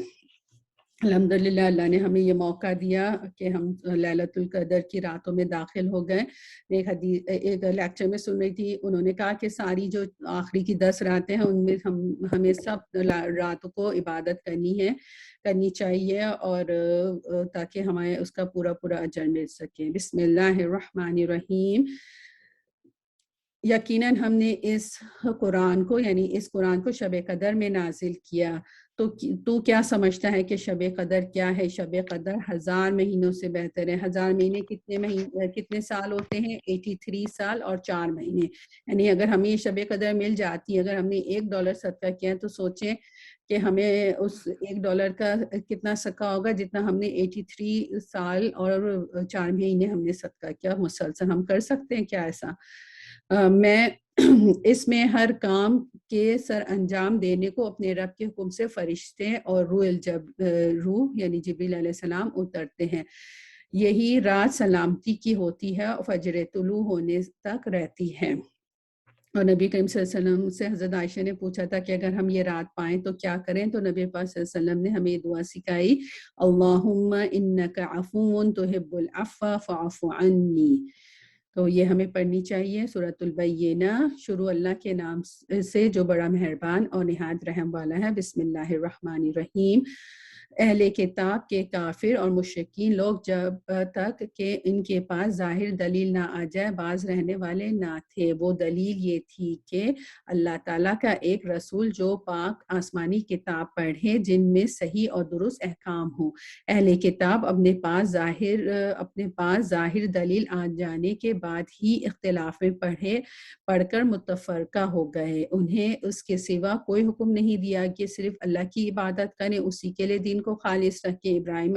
الحمدللہ اللہ نے ہمیں یہ موقع دیا کہ ہم لیلۃ القدر کی راتوں میں داخل ہو گئے۔ ایک لیکچر میں سن رہی تھی، انہوں نے کہا کہ ساری جو آخری کی 10 راتیں ہیں ان میں ہمیں سب راتوں کو عبادت کرنی چاہیے، اور تاکہ ہمیں اس کا پورا اجر مل سکے۔ بسم اللہ الرحمن الرحیم۔ یقیناً ہم نے اس قرآن کو شب قدر میں نازل کیا، تو کیا سمجھتا ہے کہ شب قدر کیا ہے؟ شب قدر 1000 مہینوں سے بہتر ہے۔ 1000 مہینے کتنے سال ہوتے ہیں؟ 83 سال اور 4 مہینے۔ یعنی اگر ہمیں شب قدر مل جاتی ہے، اگر ہم نے $1 صدقہ کیا تو سوچیں کہ ہمیں اس $1 کا کتنا صدقہ ہوگا، جتنا ہم نے 83 سال اور 4 مہینے ہم نے صدقہ کیا مسلسل۔ ہم کر سکتے ہیں کیا ایسا؟ میں اس میں ہر کام کے سر انجام دینے کو اپنے رب کے حکم سے فرشتے اور روح یعنی جبریل علیہ السلام اترتے ہیں۔ یہی رات سلامتی کی ہوتی ہے اور فجر طلوع ہونے تک رہتی ہے۔ اور نبی کریم صلی اللہ علیہ وسلم سے حضرت عائشہ نے پوچھا تھا کہ اگر ہم یہ رات پائیں تو کیا کریں، تو نبی پاک صلی اللہ علیہ وسلم نے ہمیں یہ دعا سکھائی، اللہم انک عفو تحب العفو فاعف عنی۔ تو یہ ہمیں پڑھنی چاہیے۔ سورۃ البینہ۔ شروع اللہ کے نام سے جو بڑا مہربان اور نہایت رحم والا ہے۔ بسم اللہ الرحمن الرحیم۔ اہل کتاب کے کافر اور مشرکین لوگ جب تک کہ ان کے پاس ظاہر دلیل نہ آ جائے باز رہنے والے نہ تھے۔ وہ دلیل یہ تھی کہ اللہ تعالیٰ کا ایک رسول جو پاک آسمانی کتاب پڑھے جن میں صحیح اور درست احکام ہوں۔ اہل کتاب اپنے پاس ظاہر دلیل آ جانے کے بعد ہی اختلاف میں پڑھ کر متفرقہ ہو گئے۔ انہیں اس کے سوا کوئی حکم نہیں دیا کہ صرف اللہ کی عبادت کریں، اسی کے لیے دین کو خالص رکھیں۔ ابراہیم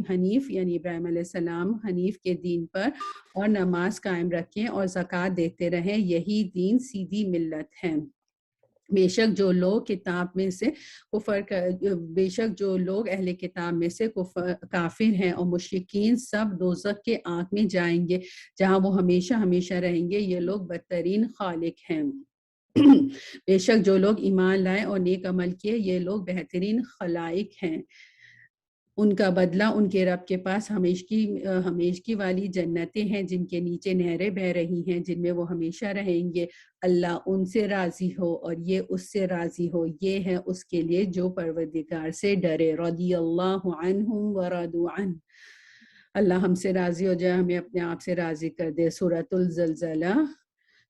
حنیف یعنی ابراہیم علیہ السلام حنیف کے دین پر اور نماز قائم رکھیں اور زکوٰۃ دیتے رہیں، یہی دین سیدھی ملت ہے۔ بے شک جو لوگ اہل کتاب میں سے کافر ہیں اور مشرکین سب دوزخ کے آگ میں جائیں گے جہاں وہ ہمیشہ ہمیشہ رہیں گے، یہ لوگ بدترین خالق ہیں۔ بے شک جو لوگ ایمان لائے اور نیک عمل کیے، یہ لوگ بہترین خلائق ہیں۔ ان کا بدلہ ان کے رب کے پاس ہمیشگی والی جنتیں ہیں جن کے نیچے نہریں بہہ رہی ہیں، جن میں وہ ہمیشہ رہیں گے۔ اللہ ان سے راضی ہو اور یہ اس سے راضی ہو، یہ ہے اس کے لیے جو پروردگار سے ڈرے۔ رضی اللہ عنہم ورضوا عنہ۔ اللہ ہم سے راضی ہو جائے، ہمیں اپنے آپ سے راضی کر دے۔ سورۃ الزلزلہ۔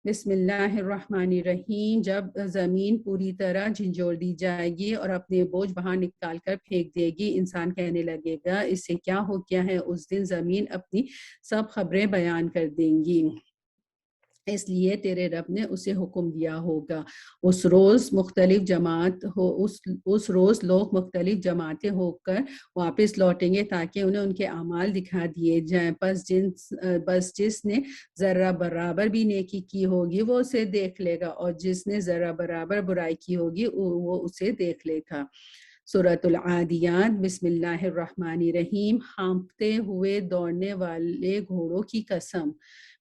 بسم اللہ الرحمن الرحیم۔ جب زمین پوری طرح جھنجھوڑ دی جائے گی اور اپنے بوجھ باہر نکال کر پھینک دے گی، انسان کہنے لگے گا اس سے کیا ہو گیا ہے؟ اس دن زمین اپنی سب خبریں بیان کر دیں گی۔ اس لیے تیرے رب نے اسے حکم دیا ہوگا۔ اس روز مختلف جماعت ہو اس روز لوگ مختلف جماعتیں ہو کر واپس لوٹیں گے تاکہ انہیں ان کے اعمال دکھا دیے جائیں، بس جس نے ذرہ برابر بھی نیکی کی ہوگی وہ اسے دیکھ لے گا، اور جس نے ذرہ برابر برائی کی ہوگی وہ اسے دیکھ لے گا۔ سورۃ العادیات۔ بسم اللہ الرحمن الرحیم۔ ہانپتے ہوئے دوڑنے والے گھوڑوں کی قسم،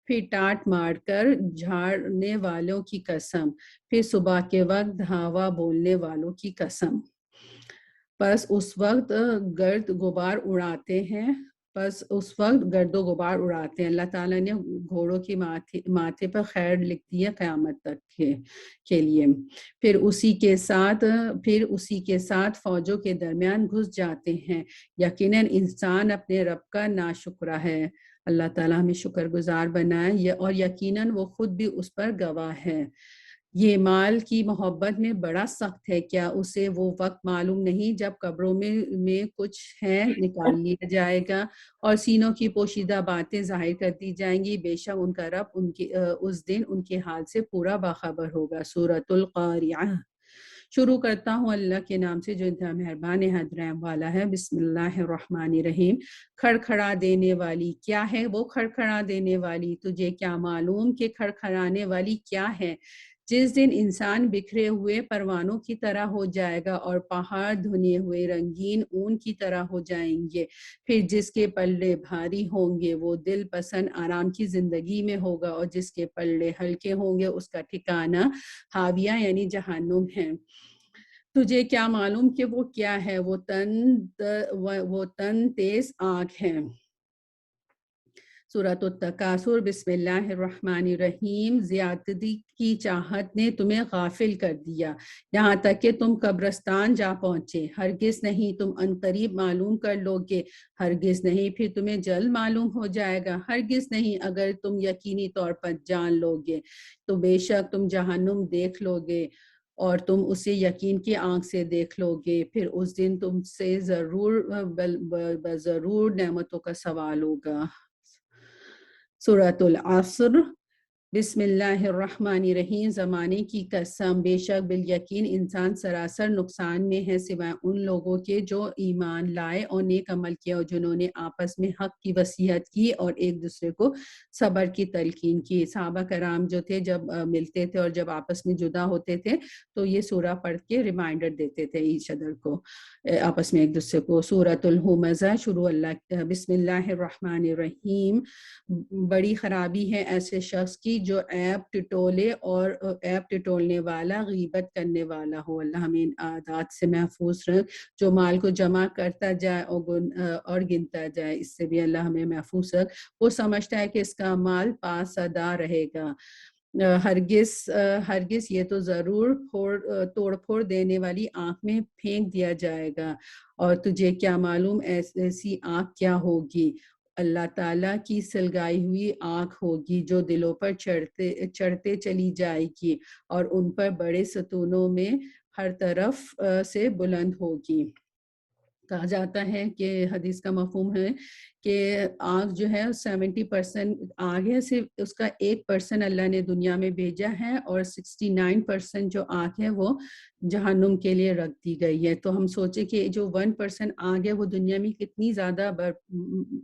پھر ٹاٹ مار کر جھاڑنے والوں کی قسم، پھر صبح کے وقت دھاوا بولنے والوں کی قسم۔ پس اس وقت گرد غبار اڑاتے ہیں اللہ تعالیٰ نے گھوڑوں کی ماتھے پر خیر لکھ دی ہے قیامت تک کے لیے۔ پھر اسی کے ساتھ فوجوں کے درمیان گھس جاتے ہیں۔ یقیناً انسان اپنے رب کا ناشکرا ہے، اللہ تعالیٰ ہمیں شکر گزار بنائے، اور یقیناً وہ خود بھی اس پر گواہ ہے۔ یہ مال کی محبت میں بڑا سخت ہے، کیا اسے وہ وقت معلوم نہیں جب قبروں میں کچھ ہے نکال لیا جائے گا اور سینوں کی پوشیدہ باتیں ظاہر کر دی جائیں گی، بے شک ان کا رب اس دن ان کے حال سے پورا باخبر ہوگا۔ سورۃ القاریعہ۔ شروع کرتا ہوں اللہ کے نام سے جو انتہا مہربان حد رحم والا ہے۔ بسم اللہ الرحمن الرحیم۔ کھڑکھڑا دینے والی کیا ہے وہ کھڑکھڑا دینے والی؟ تجھے کیا معلوم کہ کھڑکھڑانے والی کیا ہے؟ جس دن انسان بکھرے ہوئے پروانوں کی طرح ہو جائے گا اور پہاڑ دھنے ہوئے رنگین اون کی طرح ہو جائیں گے، پھر جس کے پلڑے بھاری ہوں گے وہ دل پسند آرام کی زندگی میں ہوگا، اور جس کے پلڑے ہلکے ہوں گے اس کا ٹھکانہ ہاویہ یعنی جہنم ہے۔ تجھے کیا معلوم کہ وہ کیا ہے؟ وہ تن تیز آگ ہے۔ سورۃ التکاثر۔ بسم اللہ الرحمن الرحیم۔ زیادتی کی چاہت نے تمہیں غافل کر دیا یہاں تک کہ تم قبرستان جا پہنچے، ہرگز نہیں تم عنقریب معلوم کر لوگے، ہرگز نہیں پھر تمہیں جلد معلوم ہو جائے گا، ہرگز نہیں اگر تم یقینی طور پر جان لوگے تو بے شک تم جہنم دیکھ لوگے اور تم اسے یقین کی آنکھ سے دیکھ لوگے، پھر اس دن تم سے ضرور نعمتوں کا سوال ہوگا۔ سورۃ العصر۔ بسم اللہ الرحمن الرحیم۔ زمانے کی قسم، بے شک بالیقین انسان سراسر نقصان میں ہے سوائے ان لوگوں کے جو ایمان لائے اور نیک عمل کیا اور جنہوں نے آپس میں حق کی وصیت کی اور ایک دوسرے کو صبر کی تلقین کی۔ صحابہ کرام جو تھے جب ملتے تھے اور جب آپس میں جدا ہوتے تھے تو یہ سورہ پڑھ کے ریمائنڈر دیتے تھے ایچ ادر کو، آپس میں ایک دوسرے کو۔ سورۃ الہمزہ۔ شروع بسم اللہ الرحمن الرحیم۔ بڑی خرابی ہے ایسے شخص کی جو عیب ٹٹولے اور عیب ٹٹولنے والا، غیبت کرنے والا ہو۔ اللہ ہمیں ان عادات سے محفوظ رکھ جو مال کو جمع کرتا جائے اور گنتا جائے، اس سے بھی اللہ ہمیں محفوظ رکھ۔ وہ سمجھتا ہے کہ اس کا مال پاسدار رہے گا، ہرگز یہ تو ضرور توڑ پھوڑ دینے والی آنکھ میں پھینک دیا جائے گا۔ اور تجھے کیا معلوم ایسی آنکھ کیا ہوگی؟ اللہ تعالیٰ کی سلگائی ہوئی آنکھ ہوگی جو دلوں پر چڑھتے چلی جائے گی اور ان پر بڑے ستونوں میں ہر طرف سے بلند ہوگی۔ کہا جاتا ہے کہ حدیث کا مفہوم ہے کہ آگ جو ہے 70% آگ ہے، صرف اس کا 1% اللہ نے دنیا میں بھیجا ہے اور 69% جو آگ ہے وہ جہنم کے لیے رکھ دی گئی ہے۔ تو ہم سوچیں کہ جو 1% آگ ہے وہ دنیا میں کتنی زیادہ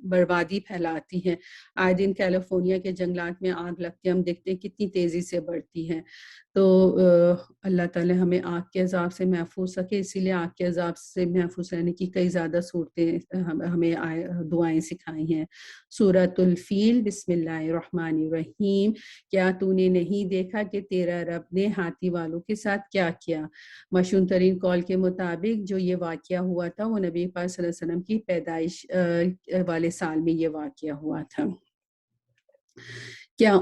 بربادی پھیلاتی ہے۔ آئے دن کیلیفورنیا کے جنگلات میں آگ لگتی ہے، ہم دیکھتے ہیں کتنی تیزی سے بڑھتی ہے۔ تو اللہ تعالی ہمیں آگ کے عذاب سے محفوظ رکھے، اسی لیے آگ کے عذاب سے محفوظ رہنے کی کئی زیادہ صورتیں ہمیں دعائیں سکھائی ہیں۔ سورۃ الفیل۔ بسم اللہ الرحمن الرحیم۔ کیا تو نے نہیں دیکھا کہ تیرا رب نے ہاتھی والوں کے ساتھ کیا کیا؟ مشہور ترین قول کے مطابق جو یہ واقعہ ہوا تھا وہ نبی پاک صلی اللہ علیہ وسلم کی پیدائش والے سال میں یہ واقعہ ہوا تھا۔ کیا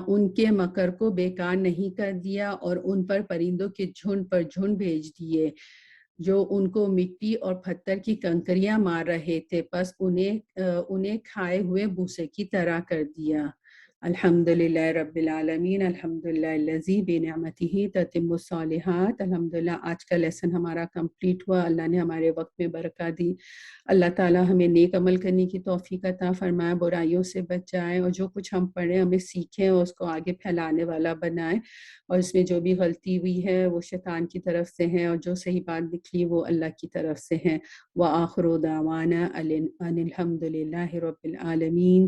ان کے مکر کو بیکار نہیں کر دیا اور ان پر پرندوں کے جھنڈ پر جھنڈ بھیج دیے جو ان کو مٹی اور پتھر کی کنکریاں مار رہے تھے، پس انہیں کھائے ہوئے بھوسے کی طرح کر دیا۔ الحمدللہ رب العالمین، الحمدللہ الذی بنعمتہ تتم الصالحات۔ الحمدللہ آج کا لیسن ہمارا کمپلیٹ ہوا، اللہ نے ہمارے وقت میں برکت دی۔ اللہ تعالیٰ ہمیں نیک عمل کرنے کی توفیق عطا فرمائے، برائیوں سے بچائے، اور جو کچھ ہم پڑھیں ہمیں سیکھیں اور اس کو آگے پھیلانے والا بنائے، اور اس میں جو بھی غلطی ہوئی ہے وہ شیطان کی طرف سے ہے، اور جو صحیح بات نکلی وہ اللہ کی طرف سے ہے۔ وآخر دعوانا ان الحمدللہ رب العالمین۔